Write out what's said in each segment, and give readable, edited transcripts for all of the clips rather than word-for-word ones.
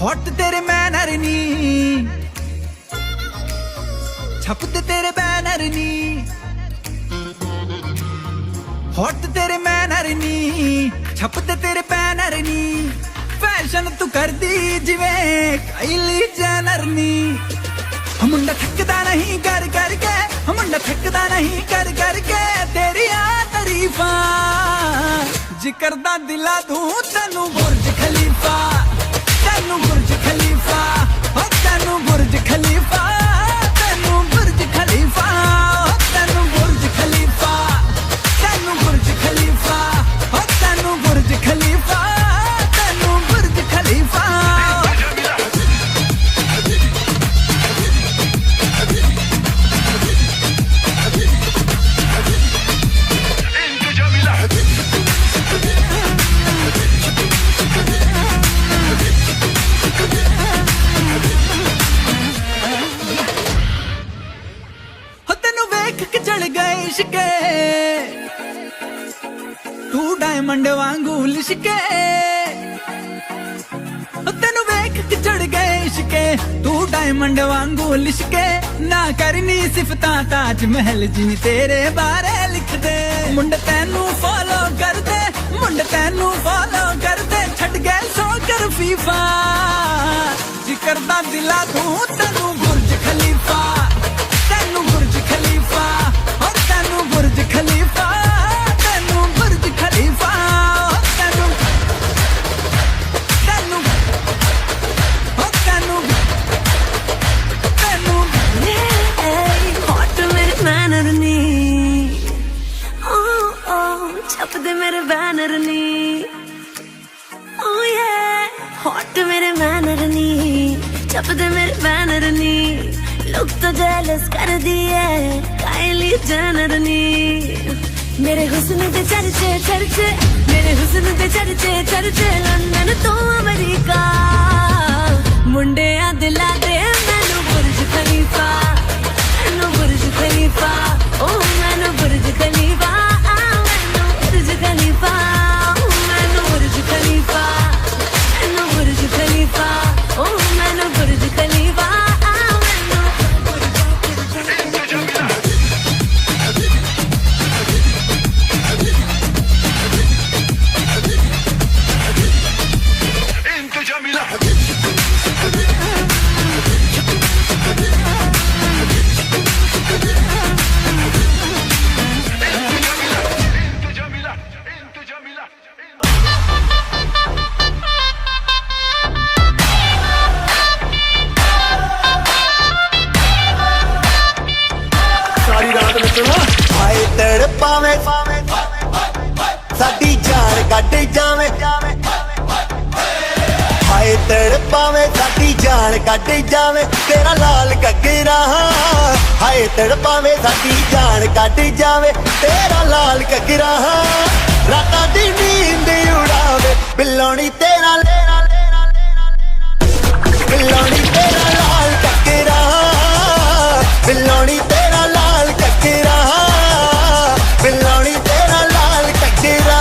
Hot तेरे manner नी, छपते तेरे banner नी, hot तेरे मैनर नी, छपते तेरे बैनर नी, फैशन तू कर दी जिवें काइली जेनर नी। मुंडा थकदा नहीं कर करके, मुंडा थकदा नहीं कर करके तेरिया तारीफां जिक्र दा दिला दूं तैनू बुर्ज खलीफा, तैनू बुर्ज खलीफा, ओ तैनू बुर्ज खलीफा, तैनू बुर्ज खलीफा, ओ तैनू बुर्ज खलीफा, तैनू बुर्ज खलीफा, ओ तैनू बुर्ज खलीफा, तैनू बुर्ज खलीफा। चढ़ गए इश्के तू डायमंड वांगू लिशके, तेनू वेख के चढ़ गए इश्के तू डायमंड वांगू लिशके। ना करनी सिफतां ताज महल जिनी तेरे बारे लिख दे। मुंड तैनू फॉलो कर दे, मुंड तैनू फॉलो कर दे, छड़ गए सो कर फीफा जिक्र दा दिला दूं तैनू बुर्ज खलीफा, तैनू बुर्ज खलीफा, और तैनू बुर्ज खलीफा, तैनू बुर्ज खलीफा, तैनू तैनू तैनू तैनू हॉट मेरे मैनर नी, ओ छपदे मेरे बैनर नी, ओ ये हॉट मेरे मैनर नी, छपदे मेरे बैनर नी। लोग तो जेलस कर दिए काइली जेनर नी। मेरे हुस्न दे चर्चे चर्चे, मेरे हुस्न दे चर्चे चर्चे, लंदन तो अमेरिका मुंडे आ दिला दे मैनू बुर्ज खलीफा, मैनू बुर्ज खलीफा, ओ मैनू बुर्ज खलीफा, मैनू बुर्ज खलीफा, मैनू बुर्ज खलीफा, मैनू बुर्ज खलीफा, ओ मैनू बुर्ज खलीफा। हाय तड़पावे साडी जान कट जावे, हाय तड़पावे साडी जान कट जावे तेरा लाल घग्गरा। हाय तड़पावे साडी जान कट जावे तेरा लाल घग्गरा। रातां दी नींद उड़ावे बिल्लोनी तेरा, बिल्लोनी तेरा लाल घग्गरा, बिल्लोनी तेरा लाल घग्गरा, बिल्लोनी तेरा लाल घग्गरा।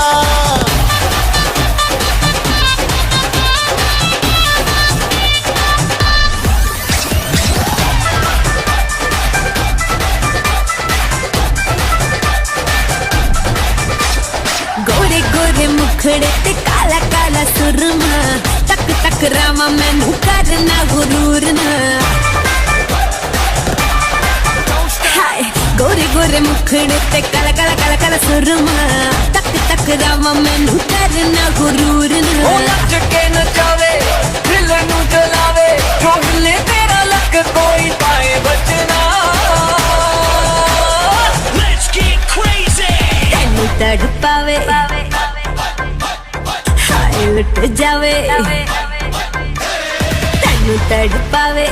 गोरे गोरे मुखड़े ते काला काला सुरमा, तक तक रामा मैनू करना गुरूर ना। हाय गोरे गोरे मुखड़े ते काला काला काला काला सुरमा, तक तक रामा मैनू करना गुरूर ना। नच के नचावे दिल नू जलावे, जो हिले तेरा लक कोई पाए बचना। Let's get crazy. तैनू तड़पावे हाय लुट जावे, तैनू तड़पावे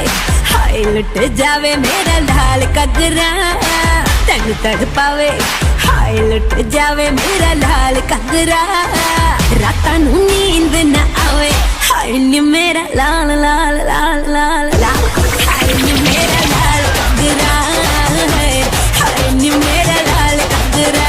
हाय लुट जावे मेरा लाल घग्गरा। तैनू तड़पावे हाय लुट जावे मेरा लाल घग्गरा। रातां नू नींद ना आवे हाय नी मेरा लाल लाल लाल लाल लाल, हाय नी मेरा लाल घग्गरा, हाय नी मेरा लाल घग्गरा।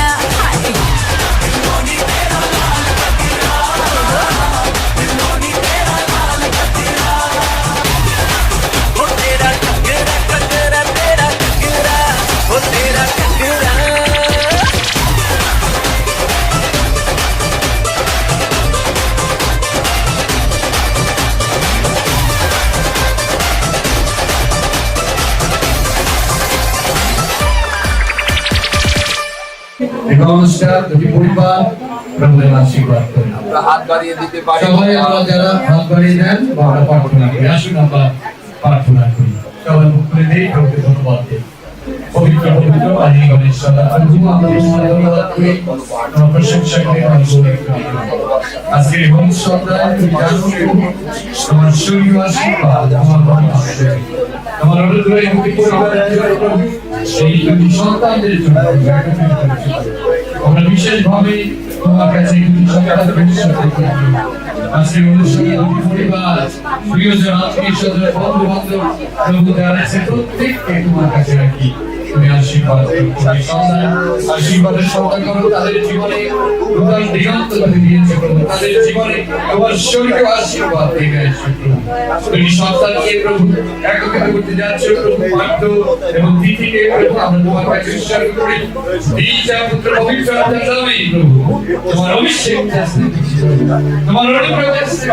নমস্কার দুটি পরিবার প্রভুর আশীর্বাদ করি। আমরা হাত বাড়িয়ে দিতে পারি। সবাই আমরা যারা হাত বাড়িয়ে দেন আমরা প্রার্থনা করি। আসুন আমরা প্রার্থনা করি। সবাই মুখ খুলে দিই, প্রভুকে ধন্যবাদ দিই। পবিত্র পবিত্র আদি গণেশ সদা প্রভু আমরা ধন্যবাদ করি, আমরা প্রশংসা করি, আমরা গৌরব করি। আজকে হোম সন্ধ্যায় তুমি জানো তোমার শরীর আশীর্বাদ আমার মানুষকে তোমার অনুগ্রহ এই দুটি পরিবারের জন্য প্রভু সেই দুটি সন্তানদের জন্য আমরা বিশেষভাবে তোমার কাছে এই দুটি সন্তানের ভবিষ্যৎ করি। আজকের অনুষ্ঠানে দুটি পরিবার প্রিয়জন আত্মীয় স্বজন বন্ধু বান্ধব প্রভু যারা আছে প্রত্যেককে তোমার কাছে রাখি। তুমি আশীর্বাদ করো, আশীর্বাদের সন্তান করো, তাদের জীবনে নূতন দিগন্ত তুমি দিয়েছো প্রভু, তাদের জীবনে তোমার শরীরে আশীর্বাদ দিয়ে গেছো প্রভু। তুমি সন্তানকে প্রভু একত্রিত করতে যাচ্ছ প্রভু, পাঠ্য এবং তিথিকে প্রভু আমরা তোমার কাছে উৎসর্গ করি। পিতা পুত্র পবিত্র আত্মার নামে প্রভু তোমার অভিষেক যাচ্ছে, তোমার অনুগ্রহ যাচ্ছে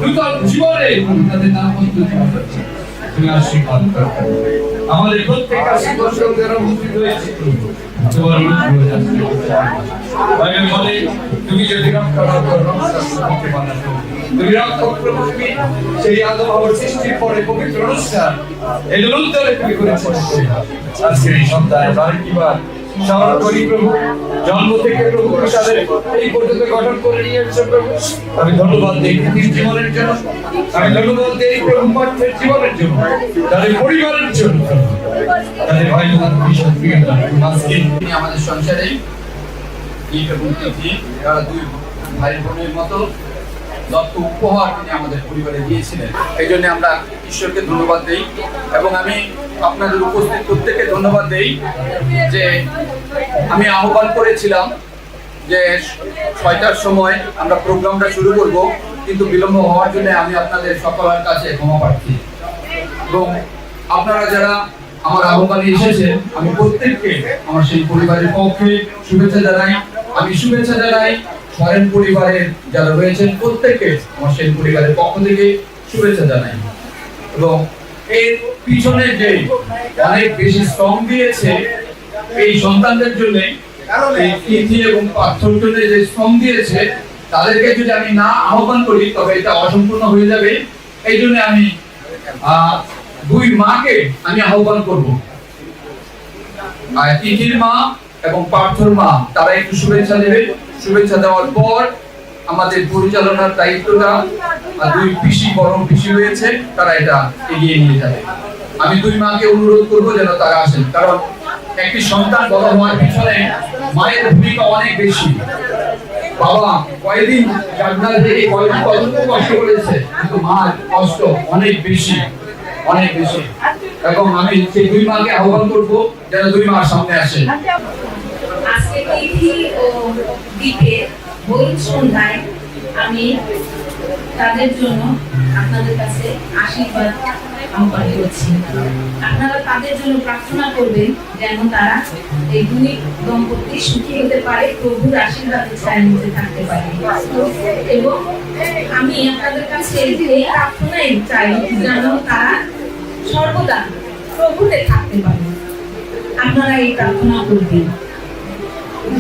নূতন জীবনে তাদের নাম তুমি আশীর্বাদ করো। আমাদের প্রত্যেক আশীর্বাদ যারা উপস্থিত হয়েছে তোমার অনুগ্রহ যাচ্ছে। বাইবেল বলে তুমি যদি রক্ষা না করো করতে পারো না। তুমি রক্ষা করো, তুমি সেই আদম হওয়ার সৃষ্টির পরে পবিত্র অনুষ্ঠান এই উত্তরে তুমি করেছো। আজকে এই সন্তানের আরেকবার স্মরণ করি প্রভু, জন্ম থেকে প্রভু তাদের এই পর্যন্ত গঠন করে নিয়ে এসেছো প্রভু। আমি ধন্যবাদ দিই পৃথিবীর জীবনের জন্য, আমি ধন্যবাদ দিই প্রভু পাঠ্যের জীবনের জন্য, তাদের পরিবারের জন্য, তাদের ভাই বোন ভীষণ প্রিয়। আজকে তিনি আমাদের সংসারে ঈদ এবং তিথি তারা দুই ভাই বোনের মতো দত্ত উপহার তিনি আমাদের পরিবারে দিয়েছিলেন। এই জন্য আমরা ঈশ্বরকে ধন্যবাদ দেই এবং আমি আপনাদের উপস্থিত প্রত্যেককে ধন্যবাদ দেই যে আমি আহ্বান করেছিলাম যে 6টার সময় আমরা প্রোগ্রামটা শুরু করব, কিন্তু বিলম্ব হওয়ার জন্য আমি আপনাদের সকলের কাছে ক্ষমা প্রার্থী এবং আপনারা যারা আমার আহ্বানে এসেছেন আমি প্রত্যেককে আমার সেই পরিবারের পক্ষে শুভেচ্ছা জানাই। আমি শুভেচ্ছা জানাই সরেন পরিবারের যারা রয়েছেন প্রত্যেককে আমার সেই পরিবারের পক্ষ থেকে শুভেচ্ছা জানাই এবং এর পিছনে যে অনেক বেশি শ্রম দিয়েছে এই সন্তানদের জন্য, এই তিথি এবং পাঠ্যর জন্য যে শ্রম দিয়েছে তাদেরকে যদি আমি না আহ্বান করি তবে এটা অসম্পূর্ণ হয়ে যাবে। এই জন্য আমি দুই মাকে আমি আহ্বান করব, তিথির মা এবং পার্থর মা তারা একটু শুভেচ্ছা দেবে। শুভেচ্ছা দেওয়ার পর আমাদের পরিচালনার দায়িত্বটা দুই পিসি বড় পিসি রয়েছে তারা এটা এগিয়ে নিয়ে যাবে। আমি দুই মাকে অনুরোধ করব যেন তারা আসেন, কারণ একটি সন্তান বড় হওয়ার পিছনে মায়ের ভূমিকা অনেক বেশি। বাবা কয়েকদিন জান্নাত থেকে কয়েকদিন কতটুকু কষ্ট করেছে, কিন্তু মার কষ্ট অনেক বেশি, অনেক বেশি। এবং আমি সেই দুই মাকে আহ্বান করব যেন দুই মার সামনে আসে। আজকে তিথি ও দীপের বই সন্ধ্যায় আমি তাদের জন্য আপনাদের কাছে আশীর্বাদ আহ্বান করছি। আপনারা তাদের জন্য প্রার্থনা করবেন যেন তারা এই দুই দম্পতি সুখী হতে পারে, প্রভুর আশীর্বাদের ছায়ার মধ্যে থাকতে পারে। এবং আমি আপনাদের কাছে এই প্রার্থনাই চাই যেন তারা সর্বদা প্রভুতে থাকতে পারে। আপনারা এই প্রার্থনা করবেন।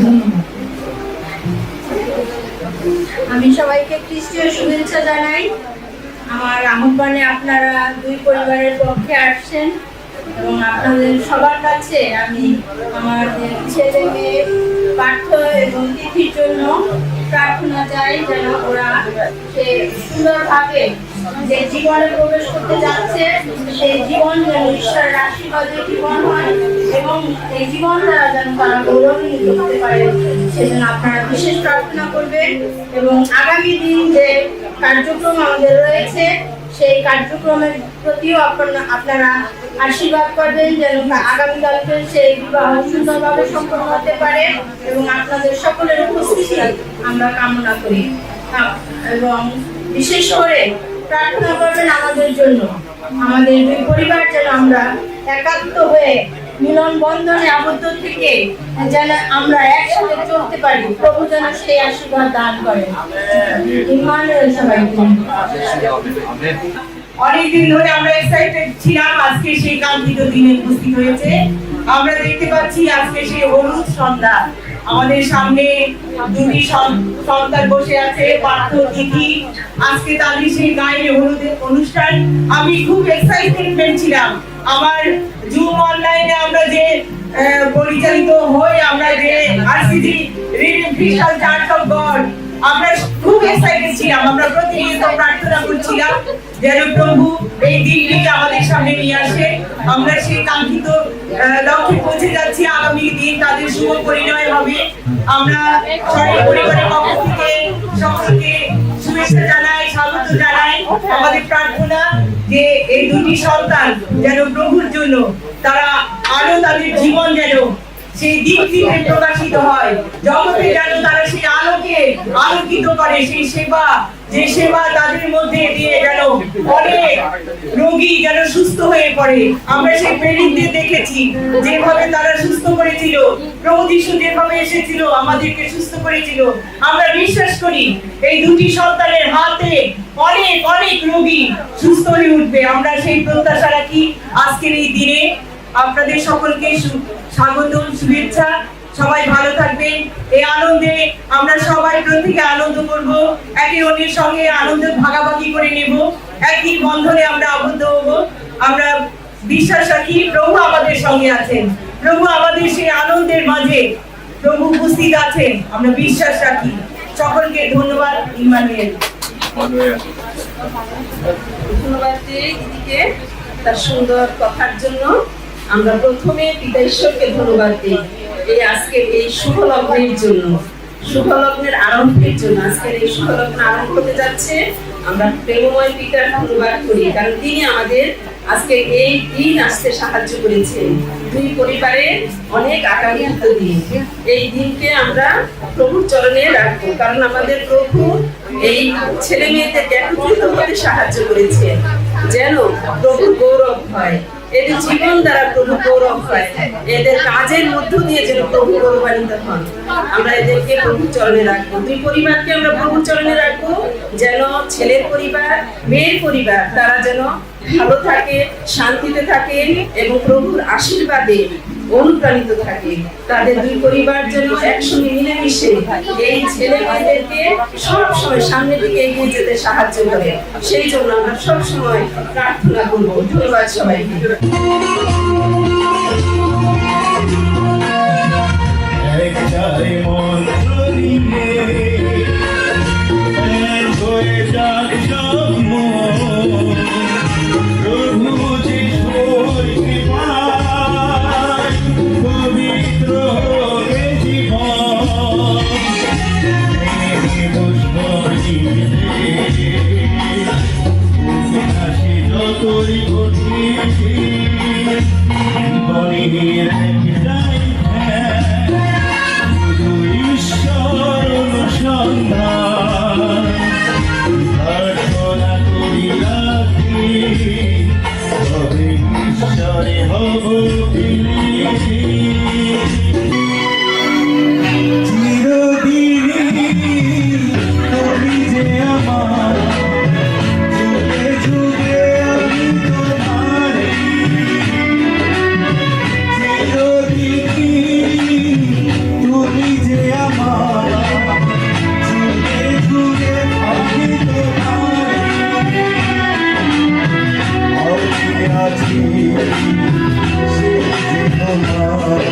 ধন্যবাদ। আমি সবাইকে খ্রিস্টীয় শুভেচ্ছা জানাই। আমার আহ্বানে আপনারা দুই পরিবারের পক্ষে আসছেন এবং আপনাদের সবার কাছে আমি আমাদের ছেলে মেয়ে পাঠ্য এবং তিথির জন্য প্রার্থনা চাই যেন ওরা সে সুন্দরভাবে যে জীবনে প্রবেশ করতে যাচ্ছে সেই জীবন যেন ঈশ্বরের আশীর্বাদে জীবন হয় এবং এই জীবন দ্বারা যেন তারা গৌরবান্বিত হতে পারে সেজন্য আপনারা বিশেষ প্রার্থনা করবেন। এবং আগামী দিন যে কার্যক্রম আমাদের রয়েছে সেই কার্যক্রমের প্রতিও আপনারা আশীর্বাদ করবেন যেন আগামীকালকে সেই বিবাহ সুন্দরভাবে সম্পন্ন হতে পারে এবং আপনাদের সকলের উপস্থিতি আমরা কামনা করি। এবং বিশেষ করে প্রার্থনা করবেন আমাদের জন্য, আমাদের দুই পরিবার যেন আমরা একাত্ম হয়ে মিলন বন্ধনে আবদ্ধ থেকে যেন আমরা একসাথে চলতে পারি। প্রভু যেন সেই আশীর্বাদ দান করেন। অনেকদিন ধরে আমরা এক্সাইটেড ছিলাম, আজকে সেই কাঙ্ক্ষিত দিনে উপস্থিত হয়েছে। আমরা দেখতে পাচ্ছি আজকে সেই হলুদ সন্ধ্যা। আমাদের সামনে দুটি সন্তান বসে আছে, পার্থ তিথি। আজকে তাদের সেই গায়ে হলুদের অনুষ্ঠান। আমি খুব এক্সাইটেড ছিলাম। আমার জুম অনলাইনে আমরা যে পরিচালিত হই, আমরা যে RCG reading crystal church of God, আমরা খুব এক্সাইটেড ছিলাম। আমরা প্রতিনিয়ত প্রার্থনা করছিলাম যেন প্রভু এই দিনটিকে আমাদের সামনে নিয়ে আসে। আমরা সেই কাঙ্ক্ষিত লক্ষ্যে পৌঁছে যাচ্ছি। আগামী দিন তাদের শুভ পরিণয় হবে। আমরা সবাই পরিবারের পক্ষ থেকে সকলকে শুভেচ্ছা জানাই, স্বাগত জানাই। আমাদের প্রার্থনা যে এই দুটি সন্তান যেন প্রভুর জন্য তারা আরো তাদের জীবন যেন সেই দিক থেকে প্রকাশিত হয়, জগতে যেন তারা সেই আলোকে আলোকিত করে। সেই সেবা, যে সেবা তাদের মধ্যে দিয়ে যেন অনেক রোগী যেন সুস্থ হয়ে পড়ে। আমরা সেই প্রেরিতদের দেখেছি যেভাবে তারা সুস্থ করেছিল, প্রভু যিশু যেভাবে এসেছিল আমাদেরকে সুস্থ করেছিল। আমরা বিশ্বাস করি এই দুটি সন্তানের হাতে অনেক অনেক রোগী সুস্থ হয়ে উঠবে। আমরা সেই প্রত্যাশা রাখি। আজকের এই দিনে আপনাদের সকলকে স্বাগত, শুভেচ্ছা। সবাই ভালো থাকবেন। এই আনন্দে আমরা সবাই প্রত্যেকে আনন্দ করব, একে অন্যের সঙ্গে আনন্দ ভাগাভাগি করে নেব, একই বন্ধনে আমরা আবদ্ধ হব। আমরা বিশ্বাস রাখি প্রভু আমাদের সঙ্গে আছেন, প্রভু আমাদের সেই আনন্দের মাঝে প্রভু উপস্থিত আছেন। আমরা বিশ্বাস রাখি। সকলকে ধন্যবাদ। ইমানুয়েল। ধন্যবাদ দিদিকে তার সুন্দর কথার জন্য। আমরা প্রথমে পিতা ঈশ্বরকে ধন্যবাদ দিই এই আজকের এই শুভ লগ্নের জন্য, শুভ লগ্নের আরম্ভের জন্য। আজকের এই শুভ লগ্ন আরম্ভ হতে যাচ্ছে। আমরা প্রেমময় পিতার ধন্যবাদ করি, কারণ তিনি আমাদের আজকে এই দিন আসতে সাহায্য করেছেন। দুই পরিবারের অনেক আকাঙ্ক্ষিত দিন। এই দিনকে আমরা প্রভুর চরণে রাখবো, কারণ আমাদের প্রভু এই ছেলে মেয়েদেরকে একত্রিত হতে সাহায্য করেছেন যেন প্রভুর গৌরব হয়, এদের জীবন দ্বারা প্রভু গৌরব হয়, এদের কাজের মধ্য দিয়ে যেন প্রভু গৌরবান্বিত হন। আমরা এদেরকে প্রভুর চরণে রাখবো। দুই পরিবারকে আমরা প্রভুর চরণে রাখবো যেন ছেলের পরিবার, মেয়ের পরিবার তারা যেন ভালো থাকে, শান্তিতে থাকে এবং প্রভুর আশীর্বাদে অনুপ্রাণিত থাকে। তাদের দুই পরিবার যেন একসঙ্গে মিলেমিশে এই ছেলে মেয়েদেরকে সবসময় সামনের দিকে এগিয়ে যেতে সাহায্য করে। সেই জন্য আমরা সবসময় প্রার্থনা করবো। ধন্যবাদ সবাইকে। তোমার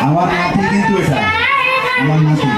আমার নাতি কিন্তু এটা আমার নাতি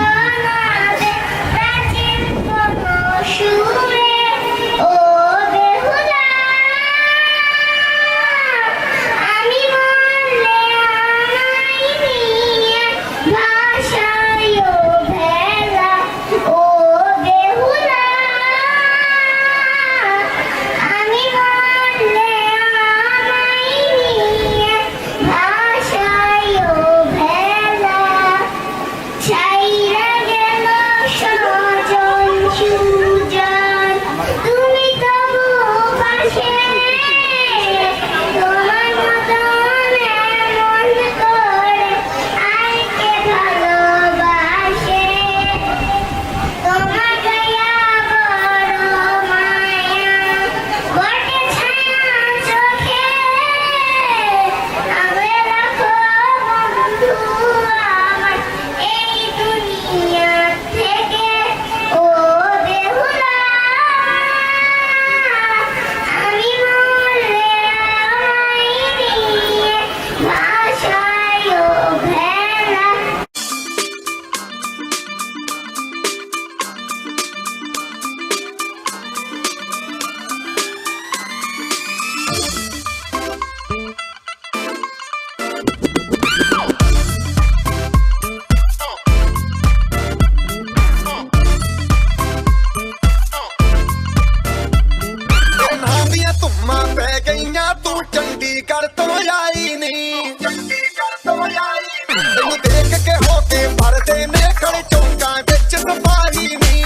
ਤੂੰ ਚੰਡੀਗੜ੍ਹ ਤੋਂ ਆਈ ਨੀ ਤੈਨੂੰ ਦੇਖ ਕੇ ਹੋ ਕੇ ਭਰਦੇ ਨੇ ਖੜੇ ਚੌਂਕਾਂ ਵਿੱਚ ਸਫਾਰੀ ਨੀ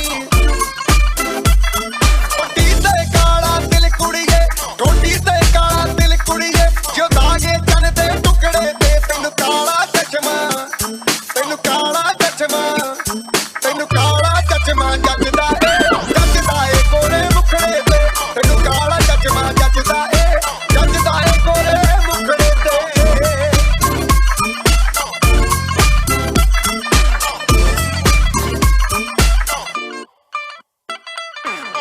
ਕੋਟੀ ਤੇ ਕਾਲਾ ਦਿਲ ਕੁੜੀਏ ਕੋਟੀ ਤੇ ਕਾਲਾ ਦਿਲ ਕੁੜੀਏ ਜੋ ਦਾਗੇ ਚੰਨ ਦੇ ਟੁਕੜੇ ਤੇ ਤੈਨੂੰ ਕਾਲਾ ਚਸ਼ਮਾ ਤੈਨੂੰ ਕਾਲਾ ਚਸ਼ਮਾ ਤੈਨੂੰ ਕਾਲਾ ਚਸ਼ਮਾ ਜੱਜਦਾ ਏ ਕੋਲੇ ਮੁਖੜੇ ਤੇ ਤੈਨੂੰ ਕਾਲਾ ਚਸ਼ਮਾ ਜੱਜਦਾ ਏ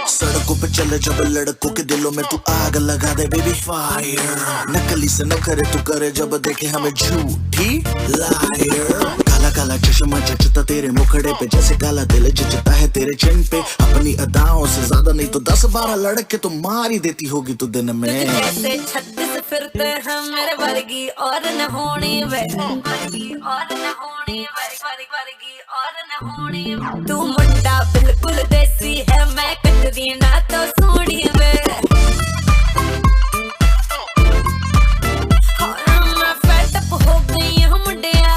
सड़कों पे चले जब लड़कों के दिलों में तू आग लगा दे बेबी फायर नकली से नखरे तू करे जब देखे हमें झूठी लायर काला काला चश्मा जचता तेरे मुखड़े पे जैसे काला दिल जचता है तेरे चिन पे अपनी अदाओं से ज्यादा नहीं तो 10-12 लड़के तो मार ही देती होगी तू दिन में जैसे 36 फिरते हैं मेरे वर्गी और न होनी वे वर्गी और न होनी वर्गी और न होनी तू मुंडा बिल्कुल देसी है मैं कटरी ना तो सोनी वे मैं फेड अप हो गई हूं मुंडिया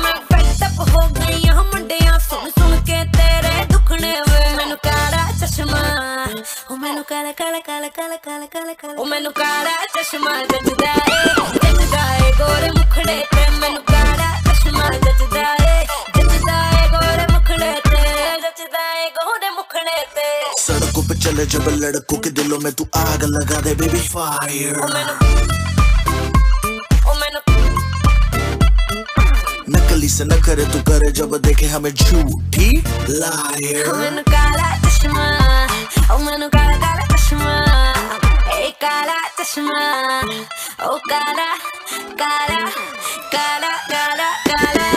मैं फेड अप हो गई हूं मुंडिया सुन सुन के तेरे दुखने वे मैनू काला चश्मा ओ मैनू काला काला काला काला काला काला काला ओ मैनू काला चश्मा जचदा ए गोरे मुखड़े ते मैनू काला चश्मा जचदा ए गोरे मुखड़े ते जचदा ए गोरे मुखड़े ते सड़कों पे चले जब लड़कों के दिलों में तू आग लगा दे बेबी फायर नकली से से न करे तू करे जब देखे हमें झूठी लायर मैनू काला चश्मा ओ मैनू काला काला चश्मा ए काला चश्मा ओ काला काला काला काला काला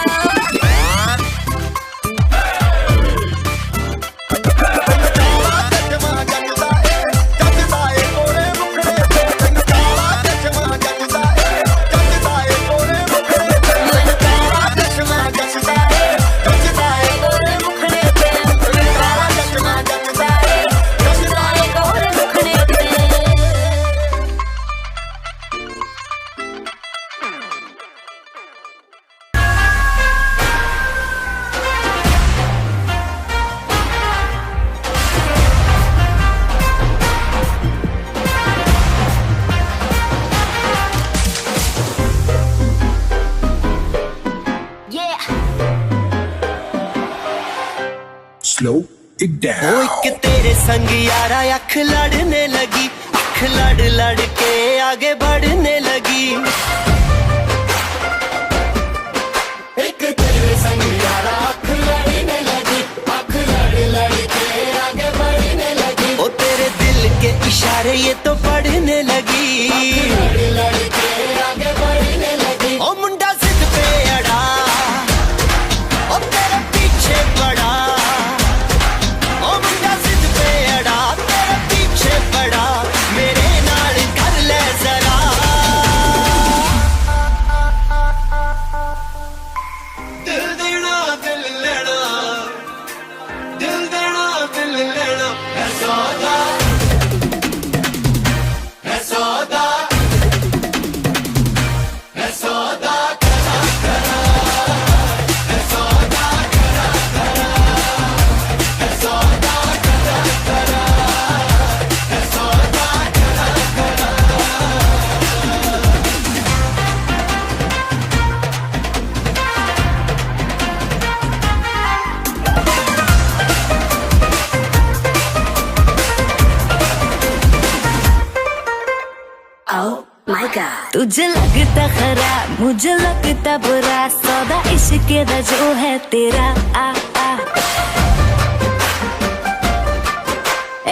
Slow it down. ओ एक तेरे संग यारा अख लड़ने लगी अख लड़ लड़ के आगे बढ़ने लगी एक तेरे संग यारा अख लड़ने लगी अख लड़ लड़ के आगे बढ़ने लगी ओ तेरे दिल के इशारे ये तो पढ़ने लगी लड़ लड़ के आगे बढ़ने लगी ओ मुंडा जिद पे अड़ा ओ तेरे पीछे पड़ा मेरे नाल कर ले जरा दिल देना दिल लेना दिल देना दिल लेना है सौदा है सौदा है सौदा करा करा है सौदा करा करा है सौदा करा करा है सौदा करा करा Oh my God तुझे लगता खराब मुझे लगता बुरा सौदा इश्क दा जो है तेरा आ आ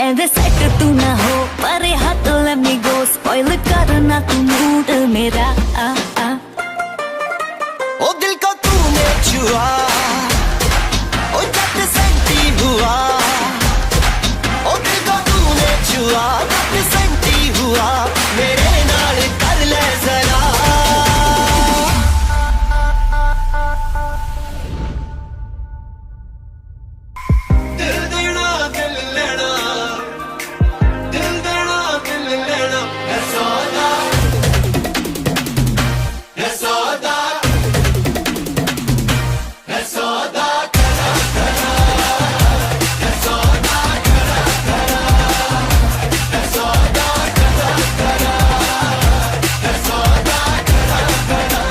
एंड सेट तू ना हो पर हाथ let me go spoil करना तू मूड मेरा आ आ ओ दिल को तूने छुआ ओ जब सेंटी हुआ ओ दिल को तूने छुआ जब सेंटी हुआ मेरे नाल कर ले जरा दिल देना दिल लेना दिल देना दिल लेना है सौदा है सौदा है सौदा करा करा है सौदा करा करा है सौदा करा करा है सौदा करा करा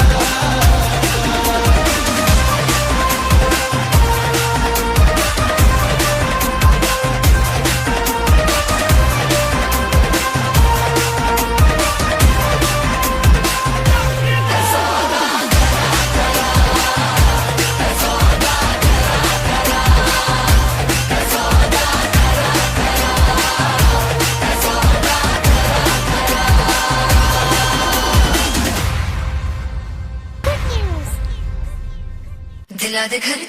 दिला दे घर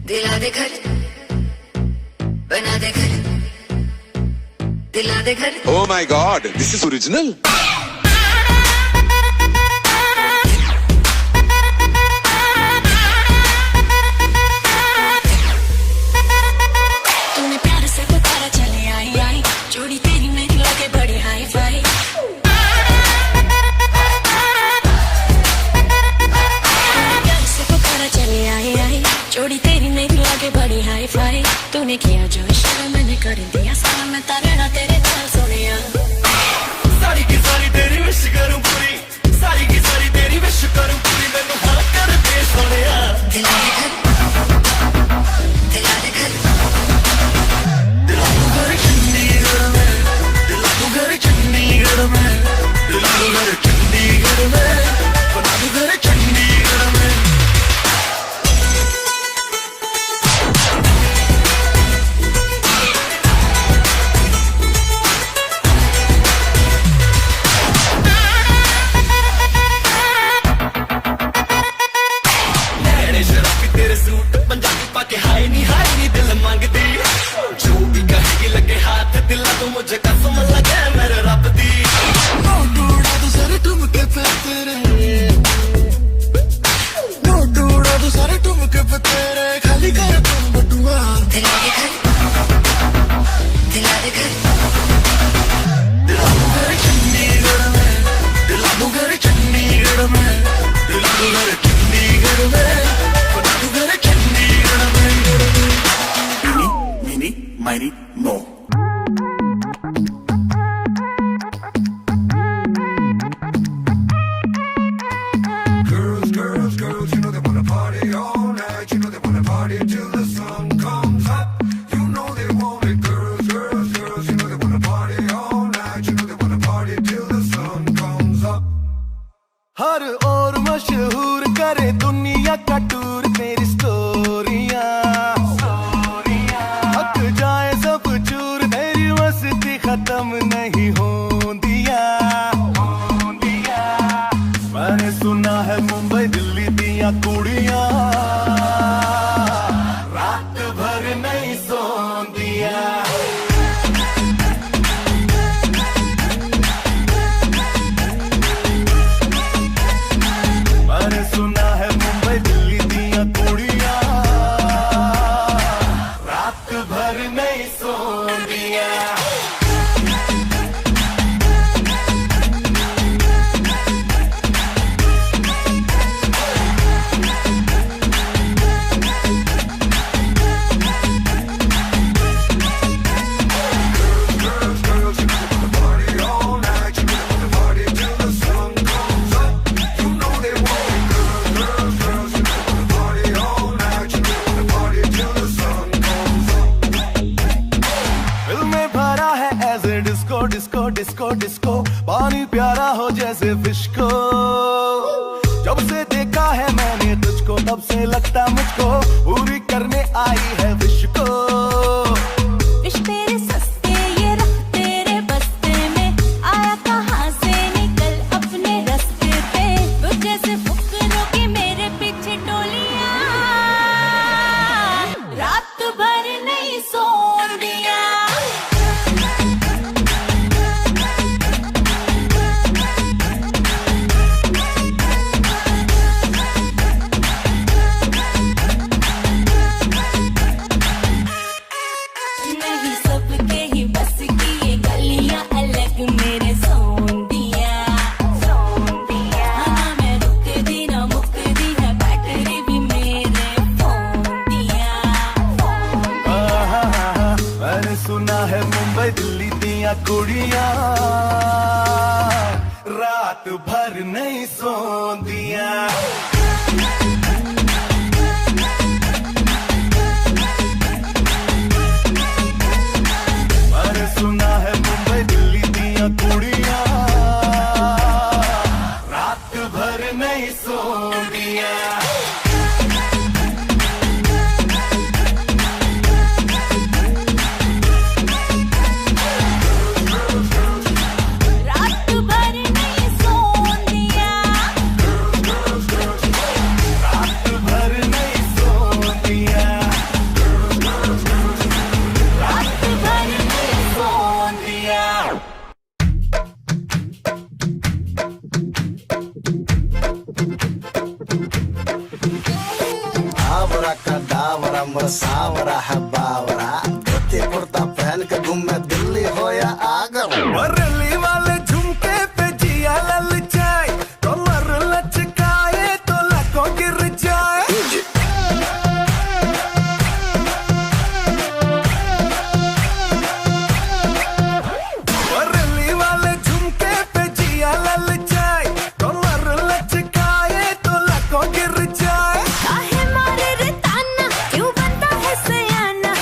दिला दे घर बना दे घर दिला दे घर Oh my God, this is original. तूने प्यार से पुकारा चले आई आई जोड़ी तेरी मेरी लगे बड़ी हाई फाई प्यार से पुकारा चले आई आई जोड़ी तेरी मेरी लगे बड़ी हाई फाई तूने किया जो इशारा मैंने कर दिया सारा मैं तारे ना तेरे नाल सोनिया सारी की सारी है मुंबई दिल्ली दिया कुड़ियां रात भर नहीं सोंदिया मैंने सुना है मुंबई दिल्ली दिया कुड़ियां रात भर नहीं सोंदिया डिस्को डिस्को डिस्को पानी प्यारा हो जैसे फिश को जब से देखा है मैंने तुझको तब से लगता मुझको पूरी करने आई है विश को विश तेरे सस्ते ये रख तेरे बस्ते में आया कहाँ से निकल अपने रास्ते पे वो जैसे फुकरों की मेरे पीछे टोलियां रात भर नहीं सोन दिया सुना है मुंबई दिल्ली दिया कुड़ियां रात भर नहीं सोंदिया मैंने सुना है मुंबई दिल्ली दिया कुड़ियां रात भर नहीं सोंदिया सावरा है बावरा धोती कुर्ता पहन के घूमे दिल्ली हो या आगरा दिल्ली वाले झुमके पे जिया ललचाए कमर लचकाए तो लको गिर जाए दिल्ली वाले झुमके पे जिया ललचाए कमर लचकाए तो लको गिर जाए काहे मारे रे ताना क्यों बनता है सयाना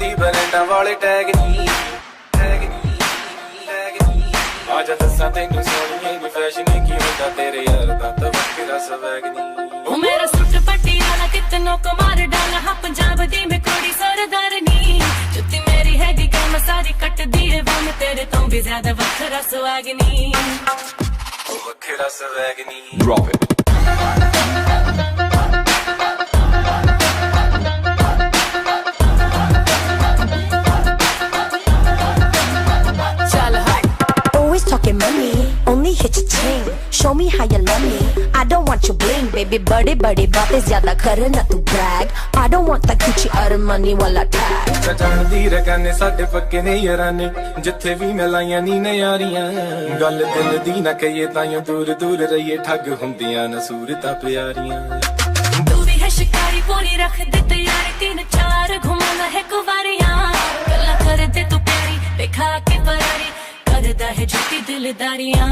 ਕਰਦੀ ਬਰੈਂਡਾਂ ਵਾਲੇ ਟੈਗ ਨੀ ਆਜਾ ਦੱਸਾਂ ਤੈਨੂੰ ਸੋਹਣੀਏ ਨੀ ਫੈਸ਼ਨ ਕੀ ਹੁੰਦਾ ਤੇਰੇ ਯਾਰ ਦਾ ਤਾਂ ਵੱਖਰਾ ਸਵੈਗ ਨੀ ਉਹ ਮੇਰਾ ਸੁੱਟ ਪਟਿਆਲਾ ਕਿਤਨੋਂ ਕਮਾਰ ਡਾਲਾ ਹਾਂ ਪੰਜਾਬ ਦੀ ਮੈਂ ਕੋੜੀ ਸਰਦਾਰਨੀ ਜੁੱਤੀ ਮੇਰੀ ਹੈਗੀ ਕੰਮ ਸਾਰੀ ਕੱਟਦੀ ਏ ਵਮ ਤੇਰੇ ਤੋਂ ਵੀ ਜ਼ਿਆਦਾ ਵੱਖਰਾ ਸੁਆਗਨੀ ਉਹ ਵੱਖਰਾ ਸਵੈਗ ਨੀ Drop it. ਚੱਲ ਹਟ Always talking money, only hit your chain. Show me how you love me. I don't want your bling, baby. Bade baateं zyada kar na tu brag. I don't want that Gucci or money wala tag. ਜਾਣਦੀ ਰਕਾਨੇ ਸਾਡੇ ਪੱਕੇ ਨੇ ਯਾਰਾਂ ਨੇ ਜਿੱਥੇ ਵੀ ਮੈਂ ਲਾਈਆਂ ਨੀ ਨਿਆਰੀਆਂ ਗੱਲ ਦਿਲ ਦੀ ਨਾ ਕਹੀਏ ਤਾਈਓ ਦੂਰ ਦੂਰ ਰਹੀਏ ਠੱਗ ਹੁੰਦੀਆਂ ਨਾ ਸੂਰਤਾਂ ਪਿਆਰੀਆਂ ਤੂੰ ਵੀ ਹੈ ਸ਼ਿਕਾਰੀ ਪੂਰੀ ਰੱਖ ਦੇ ਤਿਆਰੀ ਤਿੰਨ ਚਾਰ ਘੁਮਾਣਾ ਹੈ ਕੁਵਾਰੀਆਂ ਗੱਲਾਂ ਕਰ ਦੇ ਤੂੰ ਪਿਆਰੀ ਦਿਖਾ ਕੇ ਪਰਾਰੀ ਕਰਦਾ ਹੈ ਝੂਠੀ ਦਿਲਦਾਰੀਆਂ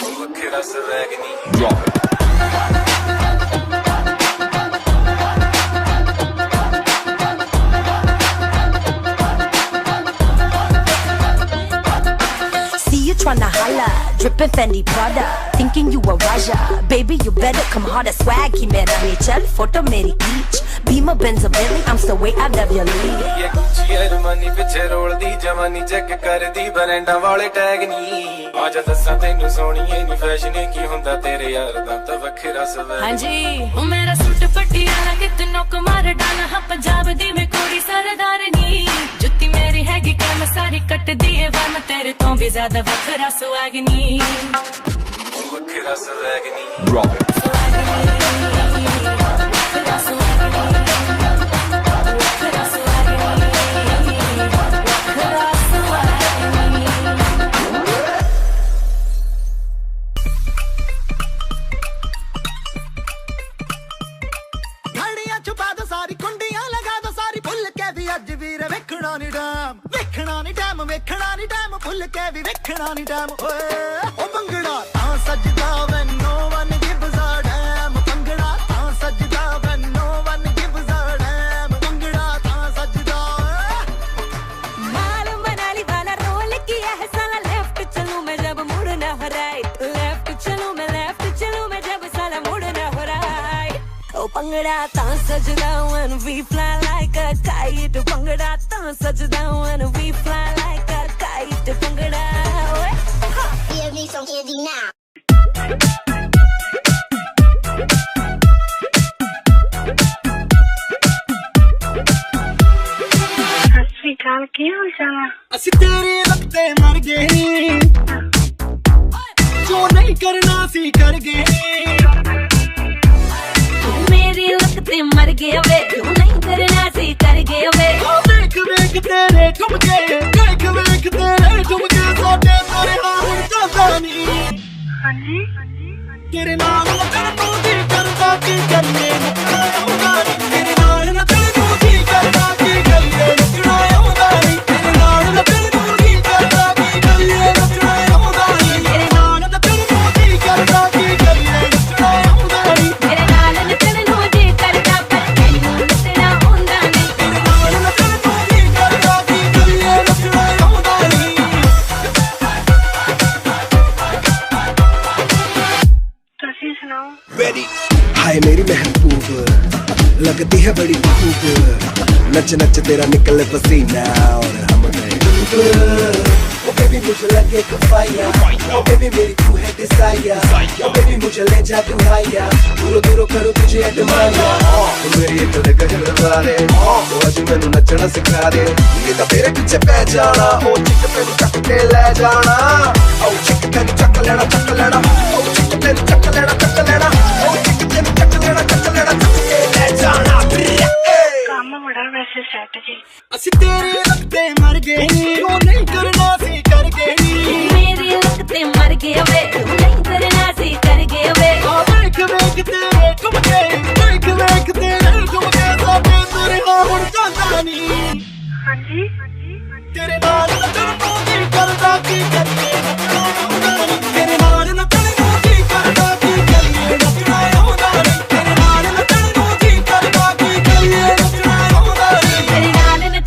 ਉਹ ਵੱਖਰਾ ਸਵੈਗ ਨੀ Drop it. See you tryna holla, drippin' Fendi Prada, thinking you a Raja. Baby, you better come harder. Swag ही मेरा नेचर, photo मेरी खींच. Beamer Benz a Bentley, I'm so way out of your league. ਇਹ ਗੁੱਚੀ ਅਰਮਾਨੀ ਪਿੱਛੇ ਰੋਲਦੀ ਜਵਾਨੀ check ਕਰਦੀ ਬਰੈਂਡਾਂ ਵਾਲੇ tag ਨੀ ਆਜਾ ਦੱਸਾਂ ਤੈਨੂੰ ਸੋਹਣੀਏ ਨੀ ਫੈਸ਼ਨ ਕੀ ਹੁੰਦਾ ਤੇਰੇ ਯਾਰ ਦਾ ਤਾਂ ਵੱਖਰਾ ਸਵੈਗ ਹਾਂਜੀ ਉਹ ਮੇਰਾ ਸੁੱਟ ਪਟਿਆਲਾ ਕਿਤਨੋਂ ਕਮਾਰ ਡਾਲਾ ਹਾਂ ਪੰਜਾਬ ਦੀ ਮੈਂ ਕੋੜੀ ਸਰਦਾਰਨੀ ਜੁੱਤੀ ਮੇਰੀ ਹੈਗੀ ਕੰਮ ਸਾਰੀ ਕੱਟਦੀ ਏ ਵਮ ਤੇਰੇ ਤੋਂ ਵੀ ਜ਼ਿਆਦਾ ਵੱਖਰਾ ਸੁਆਗਨੀ ਉਹ ਵੱਖਰਾ ਸਵੈਗ ਨੀ Drop it. ਘੜੀਆਂ ਛੁਪਾ ਦੋ ਸਾਰੀ ਕੁੰਡੀਆਂ ਲਗਾ ਦੋ ਸਾਰੀ ਭੁੱਲ ਕੇ ਵੀ ਅੱਜ ਵੀਰ ਵੇਖਣਾ ਨੀ ਡੈਮ ਵੇਖਣਾ ਨੀ ਡੈਮ ਵੇਖਣਾ ਨੀ ਡੈਮ ਭੁੱਲ ਕੇ ਵੀ ਵੇਖਣਾ ਨੀ ਡੈਮ ਓਏ ਉਹ ਭੰਗੜਾ ਤਾਂ ਸੱਜਦਾ when no one gives a damn bhangra ਤਾਂ ਸੱਜਦਾ when no one gives a damn bhangra ਤਾਂ ਸੱਜਦਾ मालूम मनाली वाला रोल किया है साला लेफ्ट चलूं मैं जब मुड़ना हो राइट लेफ्ट चलूं मैं लेफ्ट चलूं मैं जब साला मुड़ना हो राइट ओ पंगड़ा ता सजदा when we fly like a kite पंगड़ा ता सजदा when we fly like a kite पंगड़ा ओए Give me some candy now. ਅਸੀਂ ਤੇਰੇ ਵਕਤੇ ਮਰ ਗਏ ਜੋ ਨਹੀਂ ਕਰਨਾ ਸੀ ਕਰ ਗਏ मेरी लगते मर गए वे तू नहीं करना सी कर गए वे ਵੇਖ ਵੇਖ ਤੇਰੇ ਠੁਮਕੇ ਵੇਖ ਵੇਖ ਤੇਰੇ ਠੁਮਕੇ ਸਾਡੇ ਤੇਰੇ ਨਾਲ ਹੁਣ ਜਾਂਦਾ ਨੀ ਹਾਂਜੀ ਤੇਰੇ ਨਾਲ ਨੱਚਣ ਨੂੰ ਜੀ ਕਰਦਾ ਕੀ ਕਰੀਏ ਨੱਚਣਾ ਆਉਂਦਾ ਨੀ ਤੇਰੇ ਨਾਲ ਨੱਚਣ ਨੂੰ ਜੀ ਕਰਦਾ ਕੀ ਕਰੀਏ ਨੱਚਣਾ ਆਉਂਦਾ ਨੀ ਤੇਰੇ ਨਾਲ ਨੱਚਣ ਨੂੰ ਜੀ ਕਰਦਾ ਕੀ ਕਰੀਏ ਨੱਚਣਾ ਆਉਂਦਾ ਨੀ ਤੇਰੇ ਨਾਲ ਨੱਚਣ ਨੂੰ ਜੀ ਕਰਦਾ ਕੀ ਕਰੀਏ ਨੱਚਣਾ ਆਉਂਦਾ ਨੀ मेरे नाल नचन नू जी करदा पर तैनू नचना आउंदा नहीं ਤੇਰੇ ਨਾਲ ਨੱਚਣ ਨੂੰ ਜੀ ਕਰਦਾ ਕੀ ਕਰੀਏ ਨੱਚਣਾ ਆਉਂਦਾ ਨੀ Ready? हाय मेरी महबूब लगती है बड़ी खूब नच नच तेरा निकले पसीना और हम गए डूब ओ बेबी मुझे लगे कफाया ओ बेबी मेरी तू है डिजायर ओ बेबी मुझे ले जा तू हाया दूरों दूरों करूँ तुझे एडमायर तू मेरी एक गजल वाले ओ आज मैनू नचना सिखा दे ये तो तेरे पीछे पै जाना ओ चिक तेनू चक के ले जाना ओ चिक तेनू चक लेना ओ चिक तेनू चक लेना ओ चिक तेनू चक लेना चक के ले जाना ਅਸੀਂ ਤੇਰੇ ਵਕਤੇ ਮਰ ਗਏ ਜੋ ਨਹੀਂ ਕਰਨਾ ਸੀ ਕਰ ਗਏ मेरी लगते मर गए वे तू नहीं करना सी कर गए वे ਵੇਖ ਵੇਖ ਤੇਰੇ ਠੁਮਕੇ ਵੇਖ ਵੇਖ ਤੇਰੇ ਠੁਮਕੇ ਸਾਡੇ ਤੇਰੇ ਨਾਲ ਹੁਣ ਜਾਂਦਾ ਨੀ ਹਾਂਜੀ ਤੇਰੇ ਨਾਲ ਨੱਚਣ ਨੂੰ ਜੀ ਕਰਦਾ ਕੀ ਕਰੀਏ ਨੱਚਣਾ ਆਉਂਦਾ ਨੀ ਤੇਰੇ ਨਾਲ ਨੱਚਣ ਨੂੰ ਜੀ ਕਰਦਾ ਕੀ ਕਰੀਏ ਨੱਚਣਾ ਆਉਂਦਾ ਨੀ ਤੇਰੇ ਨਾਲ ਨੱਚਣ ਨੂੰ ਜੀ ਕਰਦਾ ਕੀ ਕਰੀਏ ਨੱਚਣਾ ਆਉਂਦਾ ਨੀ मेरे नाल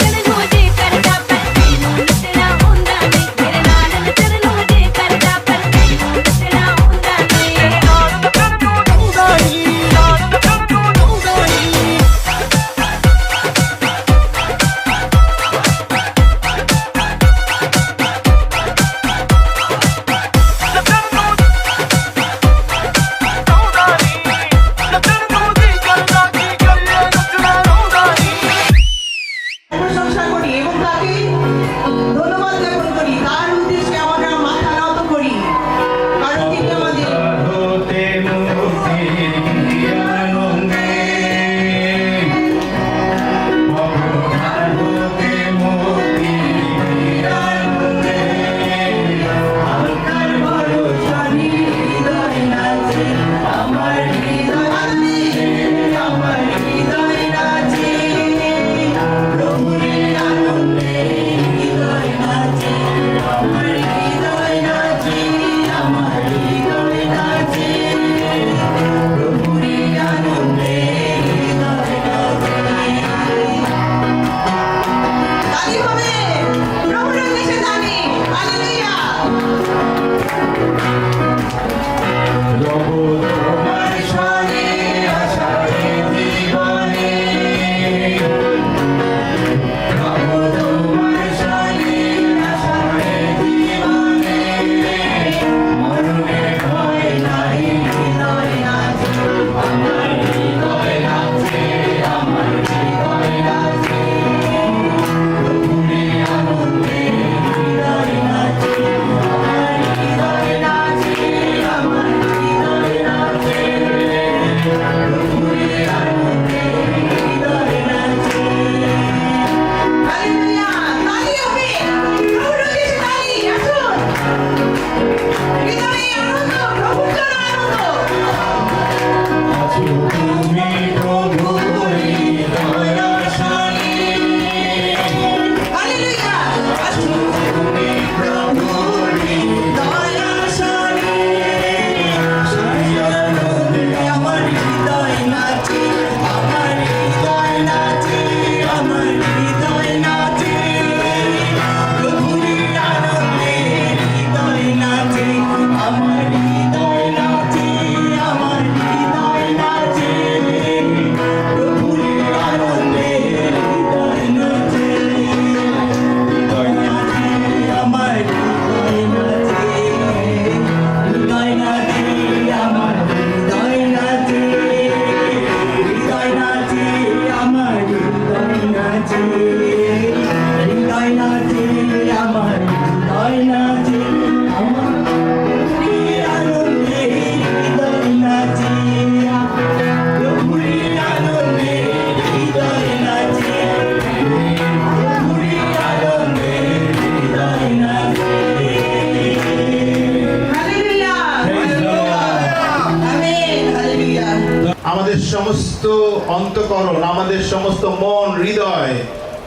সমস্ত মন হৃদয়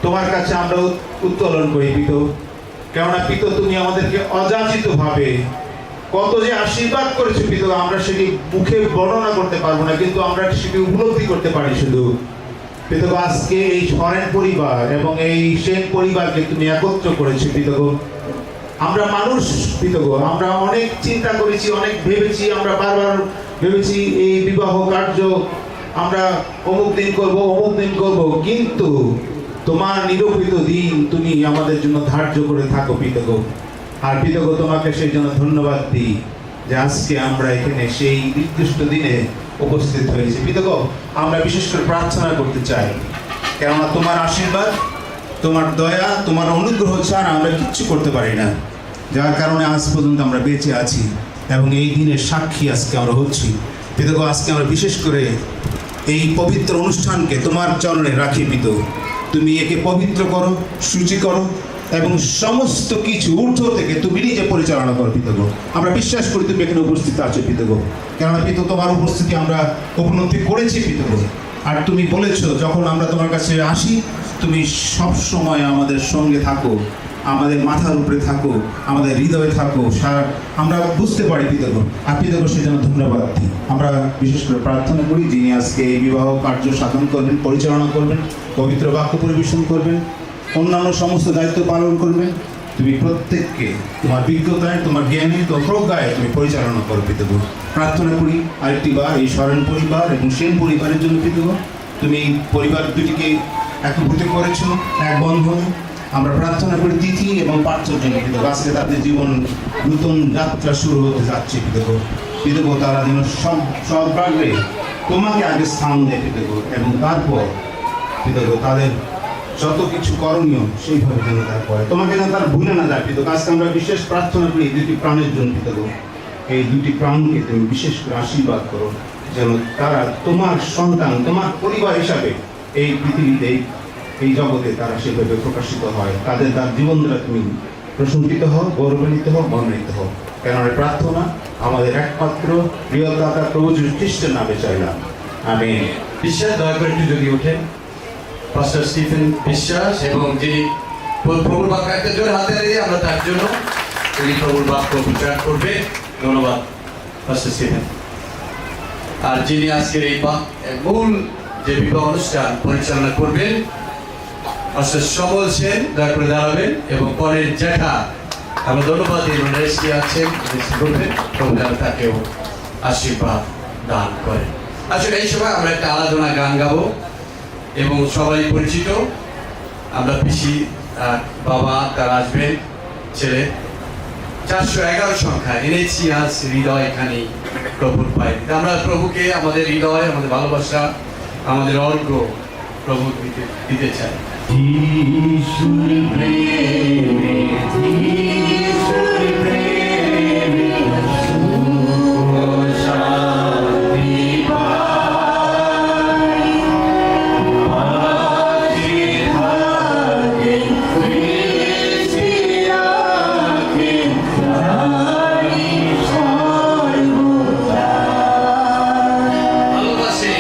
তোমার কাছে আমরা উত্তোলন করি পিতো। কেননা পিতো তুমি আমাদেরকে অযাচিত ভাবে কত যে আশীর্বাদ করেছো পিতো, আমরা সেটি মুখে বর্ণনা করতে পারবো না, কিন্তু আমরা সেটি উপলব্ধি করতে পারি শুধু পিতো। আজকে এই সরেন পরিবার এবং এই সেন পরিবারকে তুমি একত্র করেছো পিতো। আমরা মানুষ পিতো, আমরা অনেক চিন্তা করেছি, অনেক ভেবেছি, আমরা বারবার ভেবেছি এই বিবাহ কার্য আমরা অমুক দিন করব, কিন্তু তোমার নিরূপিত দিন তুমি আমাদের জন্য ধার্য করে থাকো পিতো। আর পিতো তোমাকে সেই জন্য ধন্যবাদ দিই যে আজকে আমরা এখানে সেই নির্দিষ্ট দিনে উপস্থিত হয়েছি পিতো। আমরা বিশেষ করে প্রার্থনা করতে চাই, কেননা তোমার আশীর্বাদ, তোমার দয়া, তোমার অনুগ্রহ ছাড়া আমরা কিচ্ছু করতে পারি না, যার কারণে আজ পর্যন্ত আমরা বেঁচে আছি এবং এই দিনের সাক্ষী আজকে আমরা হচ্ছি পিতো। আজকে আমরা বিশেষ করে এই পবিত্র অনুষ্ঠানকে তোমার চরণে রাখি পিতো। তুমি একে পবিত্র করো, সূচি করো এবং সমস্ত কিছু ঊর্ধ্ব থেকে তুমি নিজে পরিচালনা করো পিতো। আমরা বিশ্বাস করি তুমি এখানে উপস্থিত আছো পিতো, কেননা পিতো তোমার উপস্থিতি আমরা উপলব্ধি করেছি পিতো। আর তুমি বলেছো যখন আমরা তোমার কাছে আসি তুমি সব সময় আমাদের সঙ্গে থাকো, আমাদের মাথার উপরে থাকো, আমাদের হৃদয়ে থাকো, আমরা বুঝতে পারি পিতো। আর পিতো সেই জন্য ধন্যবাদ দিই। আমরা বিশেষ করে প্রার্থনা করি যিনি আজকে এই বিবাহ কার্য সাধন করবেন, পরিচালনা করবেন, পবিত্র বাক্য পরিবেশন করবেন, অন্যান্য সমস্ত দায়িত্ব পালন করবেন, তুমি প্রত্যেককে তোমার বিজ্ঞতায়, তোমার জ্ঞানে, তোমার প্রজ্ঞায় তুমি পরিচালনা করো পিতো। প্রার্থনা করি আরেকটি বার এই সরেন পরিবার এবং সেন পরিবারের জন্য পিতো। তুমি পরিবার দুটিকে একত্রিত করেছো এক বন্ধনে। আমরা প্রার্থনা করি তিথি এবং পার্থর জন্য পিতো। আজকে তাদের জীবন নতুন যাত্রা শুরু হতে যাচ্ছে পিতো। তারা যেন সব ভাগে তোমাকে আগে স্থান দেয় পিতো, এবং তারপর পিতো তাদের যত কিছু করণীয় সেইভাবে যেন তারা করে, তোমাকে যেন তারা ভুলে না যায় পিতো। আজকে আমরা বিশেষ প্রার্থনা করি এই দুটি প্রাণের জন্য পিতো। এই দুটি প্রাণকে তুমি বিশেষ করে আশীর্বাদ করো, যেন তারা তোমার সন্তান, তোমার পরিবার হিসাবে এই পৃথিবীতে, এই জগতে তারা সেভাবে প্রকাশিত হয়। তাদের তার জীবন দ্বারা তুমি প্রশংসিত হও, গৌরবান্বিত হও, বর্ণিত হও। কেননা প্রার্থনা আমাদের একমাত্র প্রিয় দাতা প্রভু যীশু খ্রিস্টের নামে চাইলাম, আমিন। বিশ্বাস দয়া করে একটু যদি ওঠেন, পাস্টার স্টিফেন বিশ্বাস, এবং যিনি প্রভুর বাক্য একটা জোরে হাতে দিয়ে আমরা তার জন্য তিনি প্রভুর বাক্য প্রচার করবে। ধন্যবাদ পাস্টার স্টিফেন। আর যিনি আজকের এই মূল যে বিবাহ অনুষ্ঠান পরিচালনা করবেন পাস্টার সমল সেন, দয়া করে দাঁড়াবেন, এবং পরের জ্যাঠা আমরা ধন্যবাদ দিই রেস্টি আছেন, করবেন, প্রভু যেন তাকেও আশীর্বাদ দান করেন। আসলে এই সময় আমরা একটা আরাধনা গান গাবো এবং সবাই পরিচিত, আমরা পিসি বাবা তারা আসবেন, ছেলে 411 সংখ্যা এনেছি আজ হৃদয় এখানে প্রভুর পায়ে। আমরা প্রভুকে আমাদের হৃদয়, আমাদের ভালোবাসা, আমাদের অর্ঘ্য প্রভু দিতে চাই। ভালোবাসে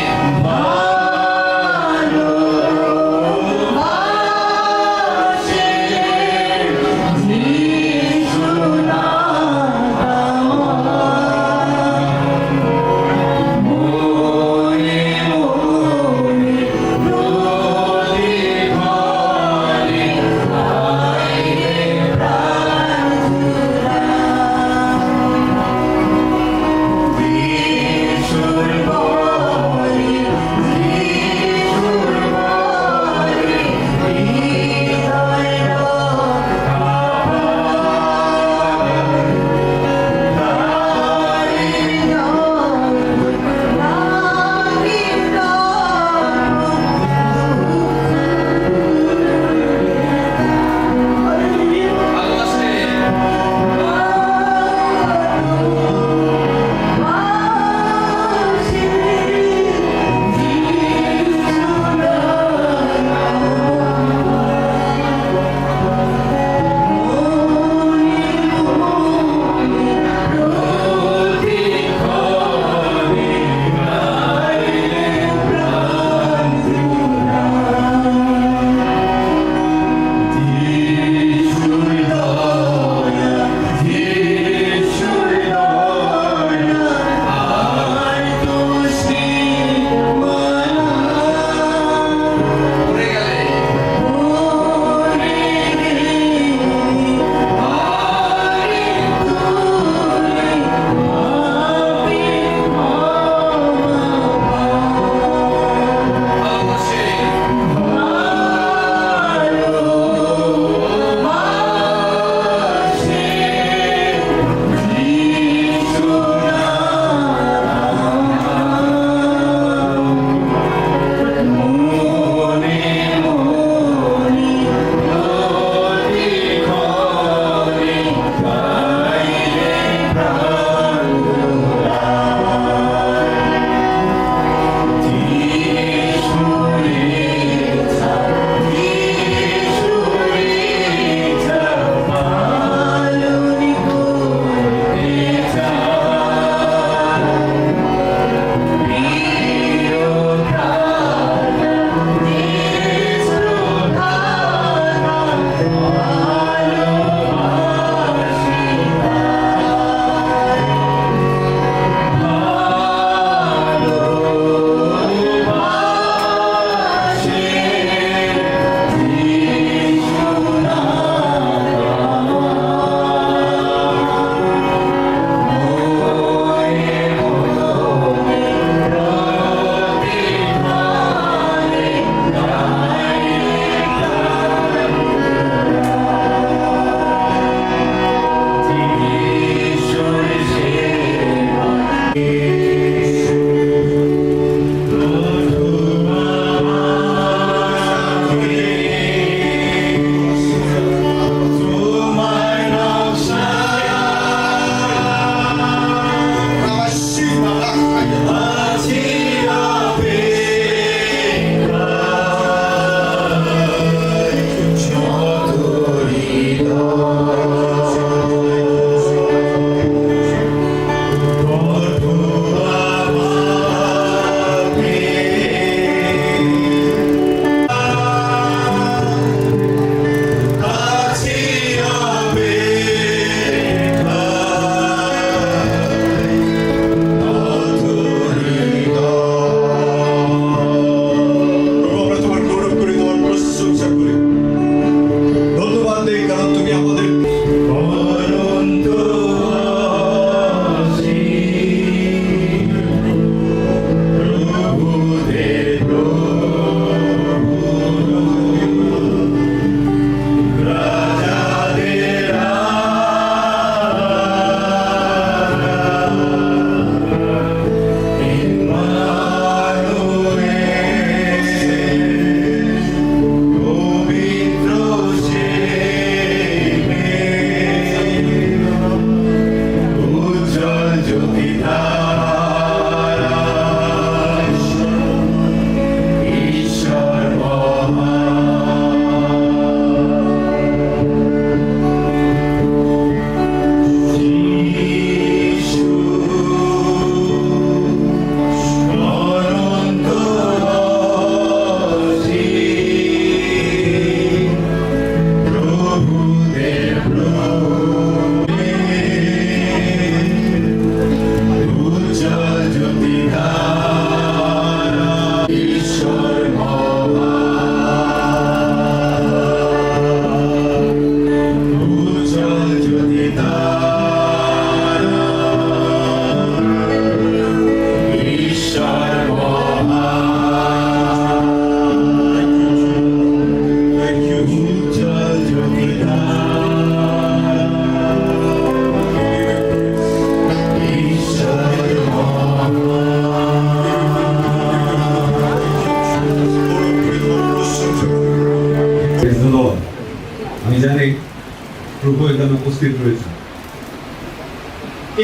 প্রভু এখানে উপস্থিত রয়েছে।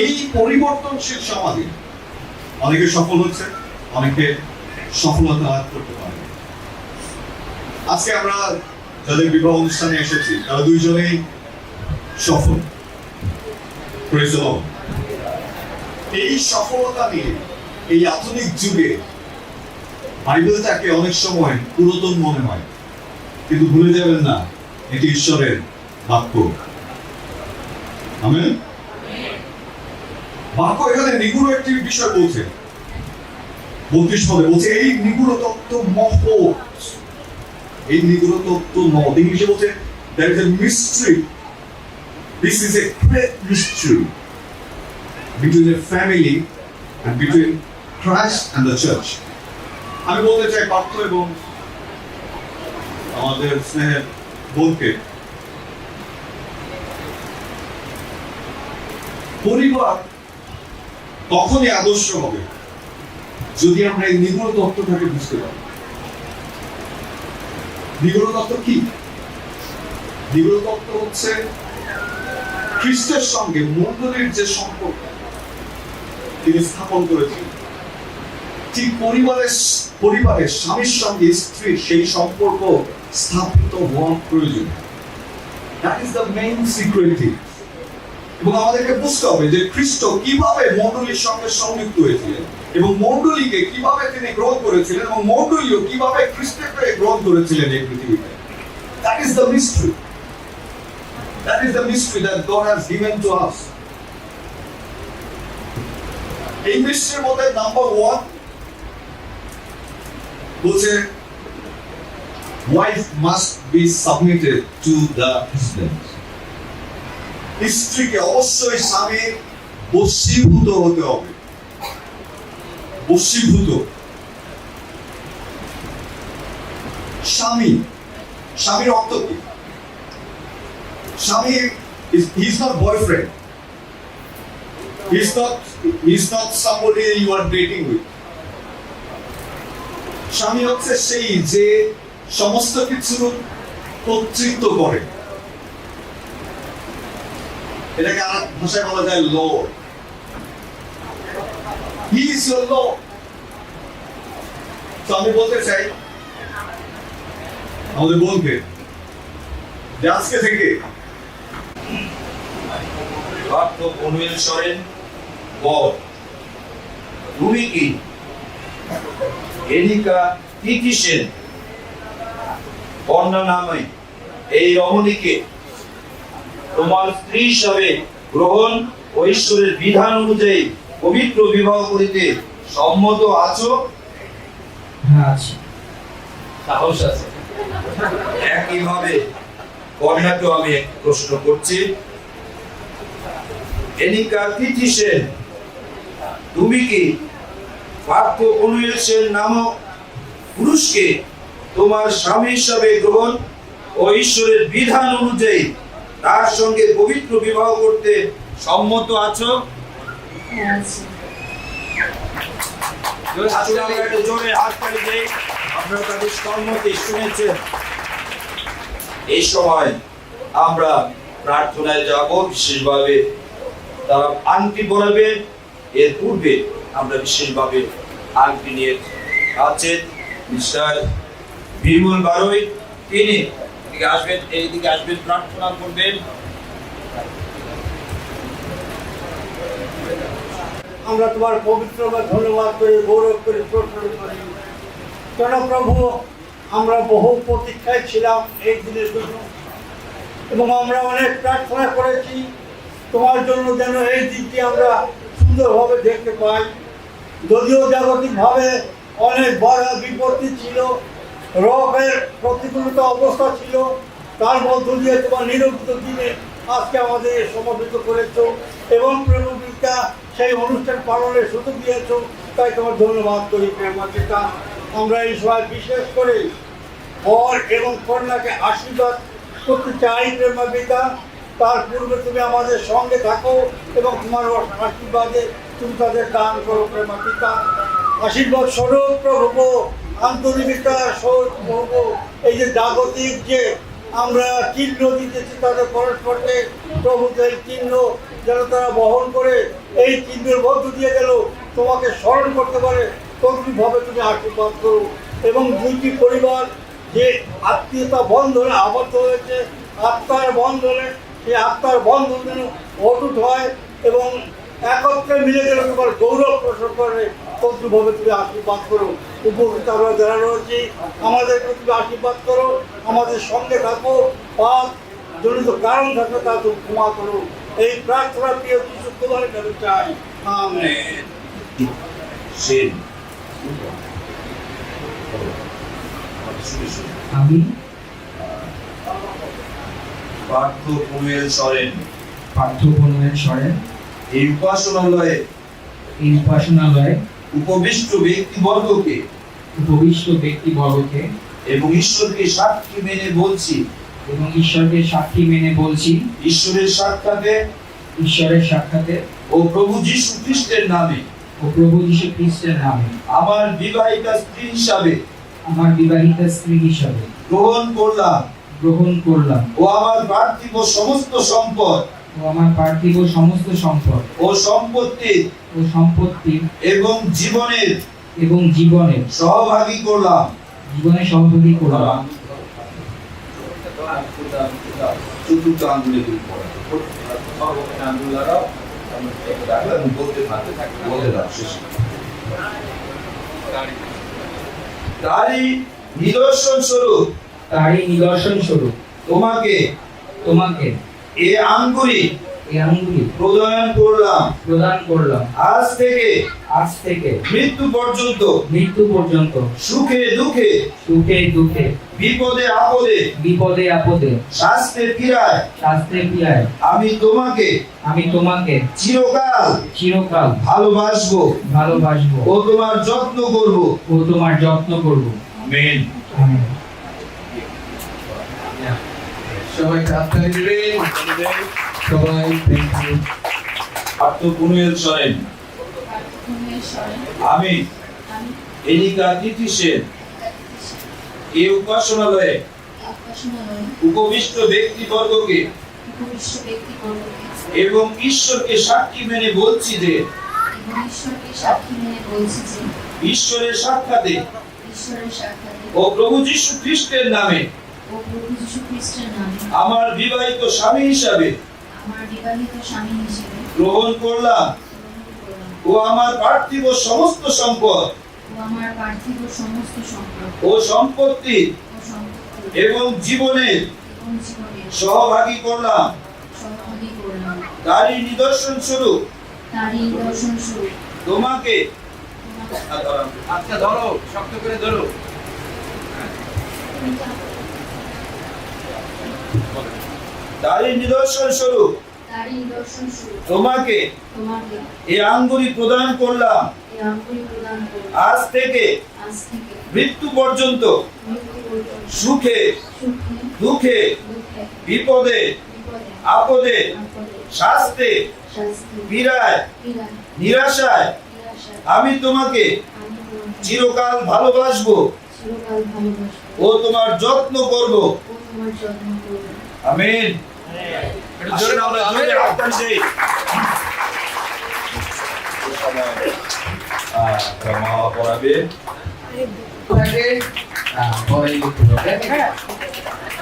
এই পরিবর্তনশীল সমাজে অনেকে সফল হচ্ছে, অনেকে সফলতা লাভ করতে পারে। আজকে আমরা যাদের বিবাহ অনুষ্ঠানে এসেছি তারা দুইজনেই সফল। Praise the Lord. এই সফলতা নিয়ে এই আধুনিক যুগে বাইবেলটাকে অনেক সময় পুরাতন মনে হয়, কিন্তু ভুলে যাবেন না এটি ঈশ্বরের বাক্য। আমেন। বাক্য এখানে নিগুড় একটি বিষয় বলছে, 32 পদে বলছে এই নিগুড় তত্ত্ব মহৎ, এই নিগুড় তত্ত্ব মহৎ। ইংলিশে বলছে there is a mystery, this is a great mystery between a family and between Christ and the church. আমি বলতে চাই পার্থ এবং আমাদের স্নেহের বোনকে, পরিবার তখনই আদর্শ হবে যদি আমরা এই নিগুড় তত্ত্বটাকে বুঝতে পারি। নিগুড় তত্ত্ব কি? নিগুড় তত্ত্ব হচ্ছে খ্রিস্টের সঙ্গে মণ্ডলীর যে সম্পর্ক তিনি স্থাপন করেছেন, ঠিক পরিবারের স্বামীর সঙ্গে স্ত্রীর সেই সম্পর্ক স্থাপিত হওয়া প্রয়োজন। That is the main secret thing. এবং আমাদেরকে বুঝতে হবে যে খ্রিস্ট কিভাবে মণ্ডলীর সঙ্গে সংযুক্ত হয়েছিলেন এবং মণ্ডলীকে কিভাবে তিনি গ্রহণ করেছিলেন এবং মণ্ডলীও কিভাবে খ্রিস্টকে গ্রহণ করেছিলেন এই পৃথিবীতে। That is the mystery. That is the mystery that God has given to us. এই মিস্ট্রির মধ্যে নাম্বার 1 বলছে wife must be submitted to the husband. স্ত্রীকে অবশ্যই স্বামীর বশীভূত হতে হবে। বশীভূত। স্বামীর অর্থ কি? স্বামী he's not boyfriend, he's not somebody you are dating with. স্বামী হচ্ছে সেই যে সমস্ত কিছুর কর্তৃত্ব করে। এটাকে আর ভাষায় বলা যায় Lord. He is your Lord. তো আমি বলতে চাই আমাদের বোনকে যে আজকে থেকে পার্থ অনুয়েল সরেন বর, তুমি কি এনিকা তিথি সেন কন্যা নামে এই রমণীকে তোমার স্ত্রী হিসাবে গ্রহণ ও ঈশ্বরের বিধান অনুযায়ী পবিত্র বিবাহ করিতে সম্মত আছো? হ্যাঁ আছি। সাহস আছে। একইভাবে কন্যাকেও আমি এক প্রশ্ন করছি, এনিকা তিথি সেন তুমি কি পার্থ অনুয়েল সেন নামক পুরুষকে তোমার স্বামী হিসাবে গ্রহণ ও ঈশ্বরের বিধান অনুযায়ী তার সঙ্গে পবিত্র বিবাহ করতে সম্মত আছো? জোরে হাততালি দেই, আপনারা তাদের সম্মতি শুনেছেন। এই সময় আমরা প্রার্থনায় যাব, বিশেষভাবে তারা আংটি পরাবে। এর পূর্বে আমরা বিশেষভাবে আংটি নিয়ে আছেন মিস্টার বিমল বারোই, তিনি আসবেন, এইদিকে আসবেন, প্রার্থনা করবেন। আমরা তোমার পবিত্র ধন্যবাদ করে গৌরব করে প্রশ্ন করি। কেন প্রভু, আমরা বহু প্রতীক্ষায় ছিলাম এই দিনের জন্য এবং আমরা অনেক প্রার্থনা করেছি তোমার জন্য যেন এই দিনটি আমরা সুন্দরভাবে দেখতে পাই। যদিও জাগতিকভাবে অনেক বড় বিপত্তি ছিল, রোগের প্রতিকূলতা অবস্থা ছিল, তার মধ্য দিয়ে তোমার নিরবিত দিনে আজকে আমাদের সমবেত করেছ এবং প্রভুবিতা সেই অনুষ্ঠান পালনের সুযোগ দিয়েছ, তাই তোমার ধন্যবাদ করি প্রেমাপিতা। আমরা এই সময় বিশেষ করে বর এবং কন্যাকে আশীর্বাদ করতে চাই প্রেমাপিতা। তার পূর্বে তুমি আমাদের সঙ্গে থাকো এবং তোমার আশীর্বাদে তুমি তাদের দান করো প্রেমাপিতা। আশীর্বাদ স্বরূপ প্রভু, আন্তরিকতা স্বরূপ প্রভু, এই যে জাগতিক যে আমরা চিহ্ন দিতেছি তাদের পরস্পরকে। প্রভু এই চিহ্ন যেন তারা বহন করে এই চিহ্নের মধ্য দিয়ে গেল তোমাকে স্মরণ করতে পারে, তদ্রূপভাবে তুমি আশীর্বাদ করো। এবং দুইটি পরিবার যে আত্মীয়তা বন্ধনে আবদ্ধ হয়েছে, আত্মার বন্ধনে, সেই আত্মার বন্ধন যেন অটুট হয় এবং একত্রে মিলে গেলে তোমার গৌরব প্রসর করে, তদ্রূপভাবে তুমি আশীর্বাদ করো। উপকৃত আমরা যারা রয়েছি আমাদেরকে তুমি আশীর্বাদ করো, আমাদের সঙ্গে থাকো, পাপ জনিত কারণ থাকলে তা তুমি ক্ষমা করো। এই প্রার্থনা প্রিয় যিশু তোমার কাছে চাই, আমেন। আমি পার্থ কুমেল সরেন পার্থ বনমেল সরেন এই উপাসনালয়ে উপবিষ্ট ব্যক্তিবর্গকে এবং ঈশ্বরকে সাক্ষী মেনে বলছি ঈশ্বরের সাক্ষাতে ও প্রভু যীশু খ্রিস্টের নামে আমার বিবাহিতা স্ত্রী হিসাবে গ্রহণ করলাম ও আমার পার্থিব সমস্ত সম্পদ ও সম্পত্তি এবং জীবনের সহভাগী করলাম। চতুর্থ আঙ্গুলে তারই নিদর্শন স্বরূপ তোমাকে এ আঙ্গুরি প্রদান করলাম। আজ থেকে মৃত্যু পর্যন্ত সুখে দুঃখে বিপদে আপদে শাস্তে পীড়ায় আমি তোমাকে চিরকাল ভালোবাসবো ও তোমার যত্ন করব। আমেন। সবাই হাততালি দিবেন। সবাই থ্যাংক ইউ। পার্থ কুমেল সরেন, আমি এলিকা তিথি সেন এই উপাসনালয়ে উপবিষ্ট ব্যক্তিবর্গকে এবং ঈশ্বরকে সাক্ষী মেনে বলছি যে ঈশ্বরের সাক্ষাতে ও প্রভু যীশু খ্রিস্টের নামে আমার বিবাহিত স্বামী হিসাবে গ্রহণ করলাম ও আমার পার্থিব সমস্ত সম্পদ ও সম্পত্তি এবং জীবনের সহভাগী করলাম। তারই নিদর্শন স্বরূপ তোমাকে আচ্ছা ধরো, শক্ত করে ধরো। তারই নিদর্শন স্বরূপ তোমাকে এই আঙ্গুরি প্রদান করলাম। আজ থেকে মৃত্যু পর্যন্ত সুখে দুঃখে বিপদে আপদে শাস্তে পীড়ায় নিরাশায় আমি তোমাকে চিরকাল ভালোবাসবো ও তোমার যত্ন করব। আমেন। পড়াবে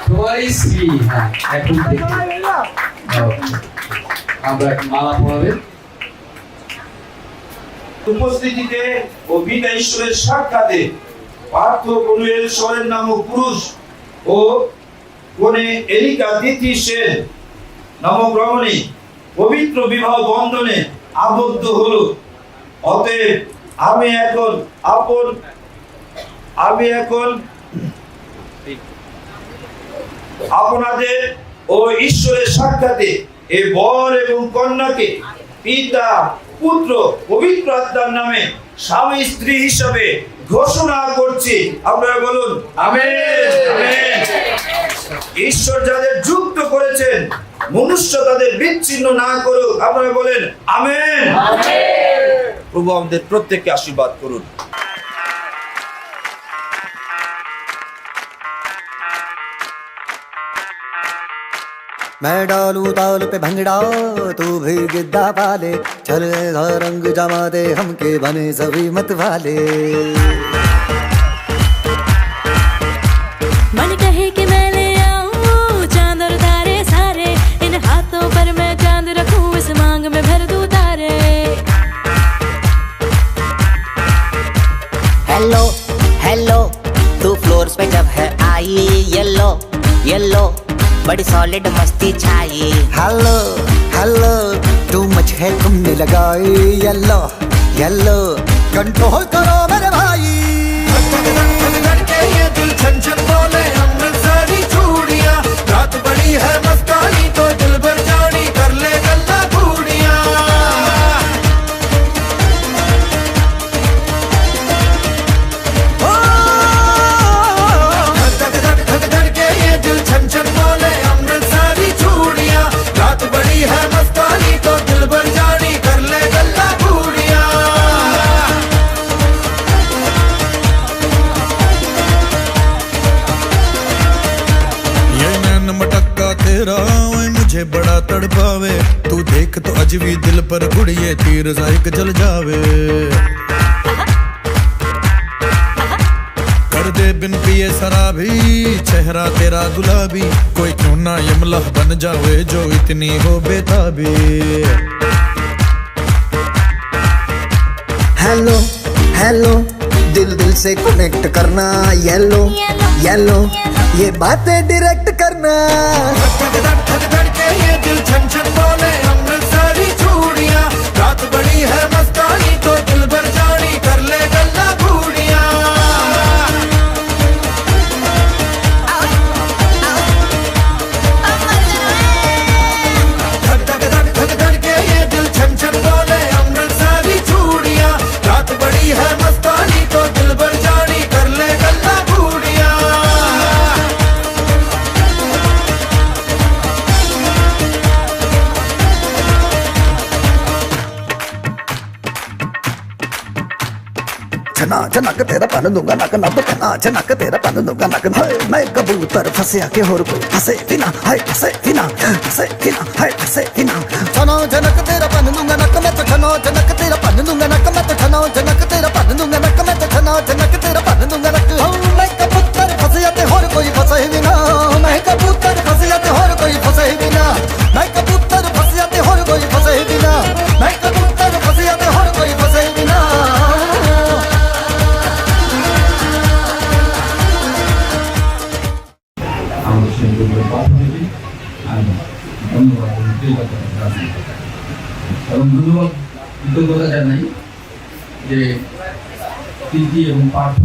তোমারই স্ত্রী। হ্যাঁ, এখন দেখি আমরা এখন মালা পড়াবে। উপস্থিতিতে ও পিতা ঈশ্বরের সাক্ষাতে পার্থ কুমেল সরেন নামক পুরুষ ও কনে এলিকা তিথি সেন নামক রমণী পবিত্র বিবাহ বন্ধনে আবদ্ধ হলো। অতএব আমি এখন আপনাদের ও ঈশ্বরের সাক্ষাতে এই বর এবং কন্যাকে পিতা পুত্র পবিত্র আত্মার নামে স্বামী স্ত্রী হিসাবে ঘোষণা করছি। আপনারা বলুন আমেন। ঈশ্বর যাদের যুক্ত করেছেন মনুষ্য তাদের বিচ্ছিন্ন না করুক। আপনারা বলেন আমেন। প্রভু আমাদের প্রত্যেককে আশীর্বাদ করুন। मैं डालू ताल पे भंगड़ा तू भी गिद्दा पाले चल ऐसा रंग जमा दे हमके बने सभी मत वाले मन कहे कि मैं ले आऊं चांद और तारे सारे इन हाथों पर मैं चांद रखूं इस मांग में भर दूं तारे हेलो हेलो तू फ्लोर्स पे जब है आई येलो येलो बड़ी सॉलिड मस्ती छाई हेलो हेलो तू मच है तुमने लगाई येलो येलो कंट्रोल करो मेरे भाई ये दिल छन छन बोले अमृतसरी चूड़ियां रात बड़ी है मस्तानी तो दिल भर जानी कर ले गल्ला बूढ़ियां ये दिल छन छन बोले अमृतसरी चूड़ियां रात बड़ी है मस्तानी तो दिल भर जानी कर ले गल्ला बूढ़ियां ये नैन मटक्का तेरा ओए मुझे बड़ा तड़पावे तू देख तो अज भी दिल पर गुड़िए तीर जायक जल जावे कर दे बिन पिए शराबी चेहरा तेरा गुलाबी कोई क्यों ना यमला बन जावे जो इतनी हो बेताबी हेलो हेलो दिल दिल से कनेक्ट करना येलो येलो ये बातें डायरेक्ट करना ये दिल छन छन बोले अमृतसरी चूड़ियां रात बड़ी है मस्तानी तो दिल भर जानी कर ले गल्ला बूढ़ियां ये दिल छन छन बोले अमृतसरी चूड़ियां रात बड़ी है मस्तानी तो दिल भर जानी कर ले गल्ला बूढ़ियां छना छनक तेरा पन दूंगा नक नब छना छनक तेरा पन दूंगा नक मैं कबूतर फंसे आके होर कोई फंसे बिना हाय फंसे बिना हाय फंसे बिना छनो छनक तेरा पन दूंगा नक मैं तो छनो छनक तेरा पन दूंगा नक मैं तो छनो छनक तेरा पन दूंगा नक मैं तो छनो छनक तेरा पन दूंगा नक मैं कबूतर फंसे आके होर कोई फंसे बिना मैं कबूतर फंसे आके होर कोई फंसे बिना मैं कबूतर फंसे आके होर कोई फंसे बिना मैं कबूतर फंसे आके होर कोई फंसे बिना আমাদের সেই অর্থনীতি আমি ধন্যবাদ জানাই এবং ধন্যবাদ কৃতজ্ঞতা জানাই যে প্রীতি এবং পার্থ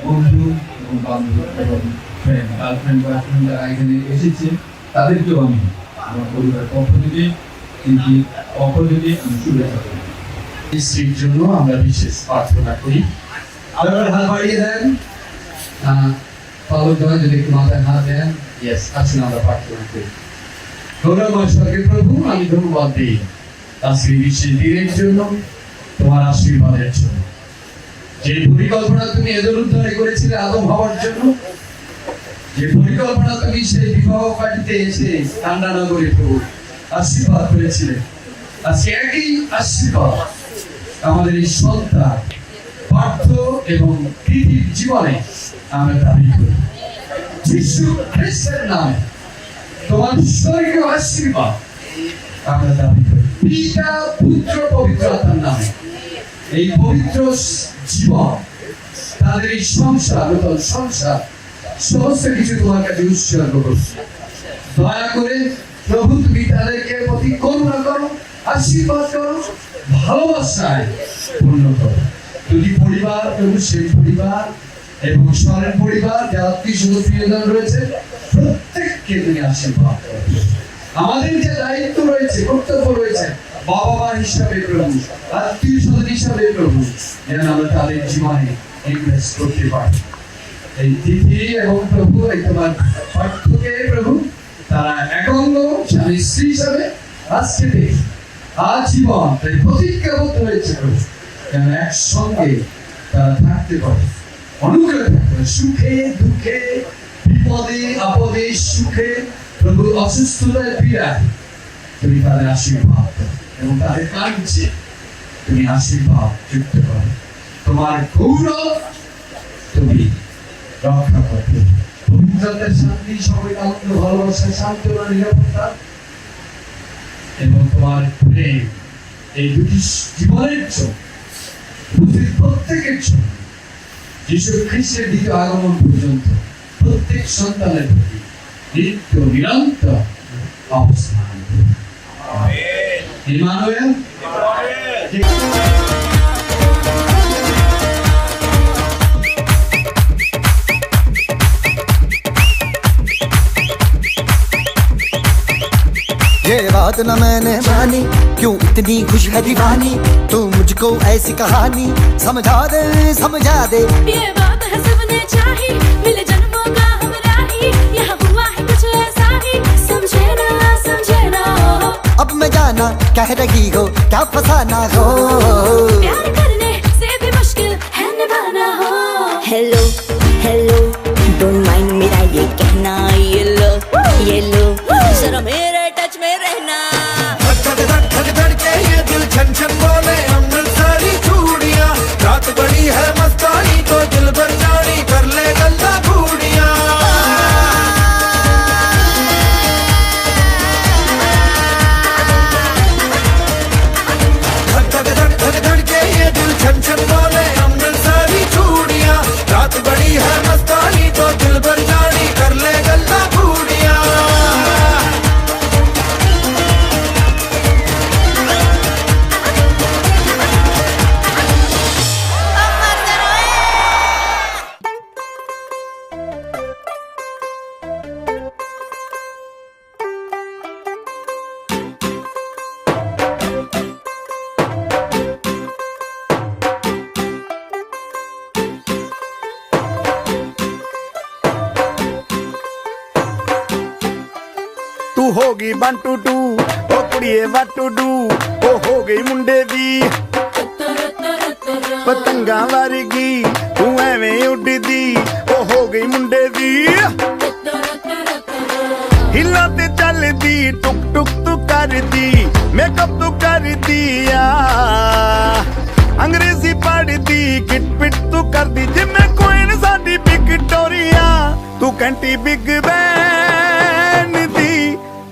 বন্ধু এবং বান্ধব এবং ফ্রেন্ড গার্লফ্রেন্ড বয়ফ্রেন্ড যারা এখানে এসেছে তাদেরকেও আমি আমার পরিবারের পক্ষ থেকে প্রীতির পক্ষ থেকে আমি শুভেচ্ছা করি স্ত্রীর জন্য আমরা বিশেষ প্রার্থনা করি আপনারা হাত বাড়িয়ে দেন পালক দল যদি একটু মাথায় হাত দেন ইয়েস আসুন আমরা প্রার্থনা করি গৌরবময় স্বর্গের প্রভু আমি ধন্যবাদ দিই আজকে বিশেষ দিনের জন্য তোমার আশীর্বাদের জন্য যে পরিকল্পনা তুমি এদের উদ্ধারে করেছিলে আদম হওয়ার জন্য যে পরিকল্পনা তুমি সেই বিবাহ পার্টিতে এসে ঠান্ডা নগরে প্রভু আশীর্বাদ করেছিলে আজকে একই আশীর্বাদ আমাদের এই সন্তান পার্থ এবং প্রীতির জীবনে আমরা দাবি করি যিশু খ্রিস্টের নামে তোমার স্বর্গীয় আশীর্বাদ আমরা দাবি করি পিতা পুত্র পবিত্র আত্মার নামে এই পবিত্র জীবন তাদের এই সংসার নতুন সংসার সমস্ত কিছু তোমার কাছে উৎসর্গ করছে দয়া করে প্রভু তুমি তাদেরকে প্রতি করুণা করো আশীর্বাদ করো ভালোবাসায় পূর্ণ করো যদি পরিবার প্রভু সেই পরিবার এবং স্বরের পরিবার যারা আত্মীয় প্রিয়জন রয়েছে প্রত্যেককে তুমি আশীর্বাদ করো আমাদের যে দায়িত্ব রয়েছে কর্তব্য রয়েছে বাবা মা হিসাবে প্রভু আত্মীয় স্বজন হিসাবে প্রভু যেন আমরা তাদের জীবনে ইনভেস্ট করতে পারি এই তিথি এবং প্রভু এই তোমার পার্থকে প্রভু তারা একাঙ্গ স্বামী স্ত্রী হিসাবে আজকে থেকে আজীবন তাই প্রতিজ্ঞাবদ্ধ হয়েছে প্রভু যেন একসঙ্গে তারা থাকতে পারে অনুগ্রহ থাকতে সুখে দুঃখে বিপদে আপদে সুখে প্রভু অসুস্থতায় পীড়ায় তুমি তাদের আশীর্বাদ করো এবং তাদের কাছে তুমি আশীর্বাদ যুক্ত করো। তোমার গৌরব তুমি রক্ষা করবে। পবিত্রতার শান্তি, সবাই আনন্দ, ভালোবাসা, সান্ত্বনা, নিরাপত্তা এবং তোমার প্রেম এই দুটি জীবনের জন্য পৃথিবীর প্রত্যেকের জন্য যীশু খ্রিস্টের দ্বিতীয় আগমন পর্যন্ত প্রত্যেক সন্তানের প্রতি নিত্য নিরন্তর অবস্থান করুন। ইমানুয়েল। ये बात न मैंने मानी, क्यों इतनी खुश है दीवानी, तू मुझको ऐसी कहानी समझा दे समझा दे। ये बात है सबने चाही, मिले जन्मों का हमरा ही, यहाँ हुआ है कुछ ऐसा ही, समझे ना अब मैं जाना कह रही हो क्या फसाना हो, प्यार करने से भी मुश्किल है निभाना हो। हेलो हेलो डोंट माइंड मेरा ये कहना, ये लो जरा मेरे टच में रहना। धक धक धक के ये दिल छन छन बोले अमृतसरी चूड़ियां, रात बड़ी है मस्तानी तो दिल भर जानी कर ले गल्ला घूड़ियां। धक धक के ये दिल छन छन बोले अमृतसरी चूड़ियां, रात बड़ी है मस्तानी तो दिल भर जानी कर ले गल्ला घूड़ियां। तू होगी 1 2 2 ओ कुड़िए what to do, ओ हो गई मुंडे दी पतंगा वर्गी, तू एवें उड़दी ओ हो गई मुंडे दी। हिला ते चलदी टुक टुक तू करदी, मेकअप तू कर दिया, अंग्रेजी पढ़दी, किट पिट तू करदी, जिम्मे कोइन साडी विक्टोरिया, तू कंटी बिग बैन दी,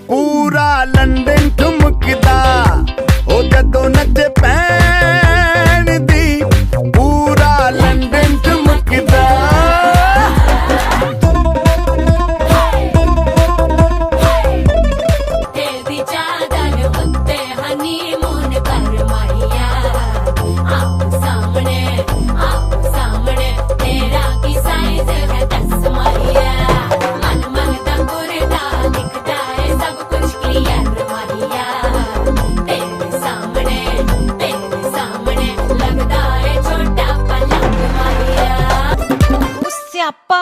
पूरा लंदन ठुमकदा ओ जदों नचे पैन दी, पूरा लंदन ठुमकदा। तेरी चादर उत्ते हनीमून कर माहिया, आप सामने तेरा की साइज है 10 माहिया, मन मन दा गुरदा दिखदा है सब कुछ क्लियर माहिया, तेरे सामने लगदा है छोटा पलंग माहिया। स्यापा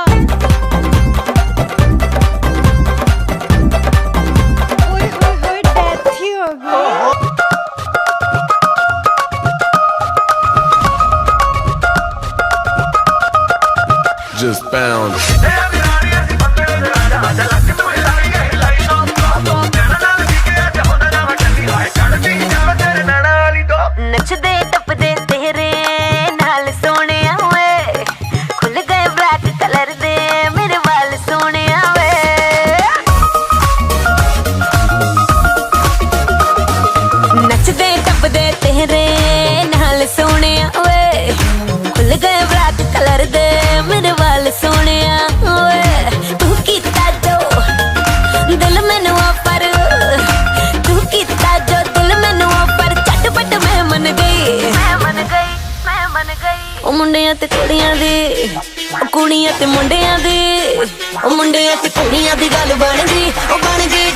ओए होए होए डेथ ही हो गई। Just bound. नचदे टपदे तेरे नाल सोहणिया वे, खुल गए ब्लैक कलर दे मेरे वाल सोहणिया वे। नचदे टपदे तेरे नाल सोहणिया वे, खुल गए ब्लैक कलर दे मेरे वाल सोहणिया वे। तू कीता जो दिल मैनू ऑफर, तू कीता जो दिल मैनू ऑफर, झटपट मैं मन गई। ओ मुंडियां ते कुड़ियां दी, ओ कुड़ियां ते मुंडियां दी, ओ मुंडियां ते कुड़ियां दी गल बन गई, ओ बन गई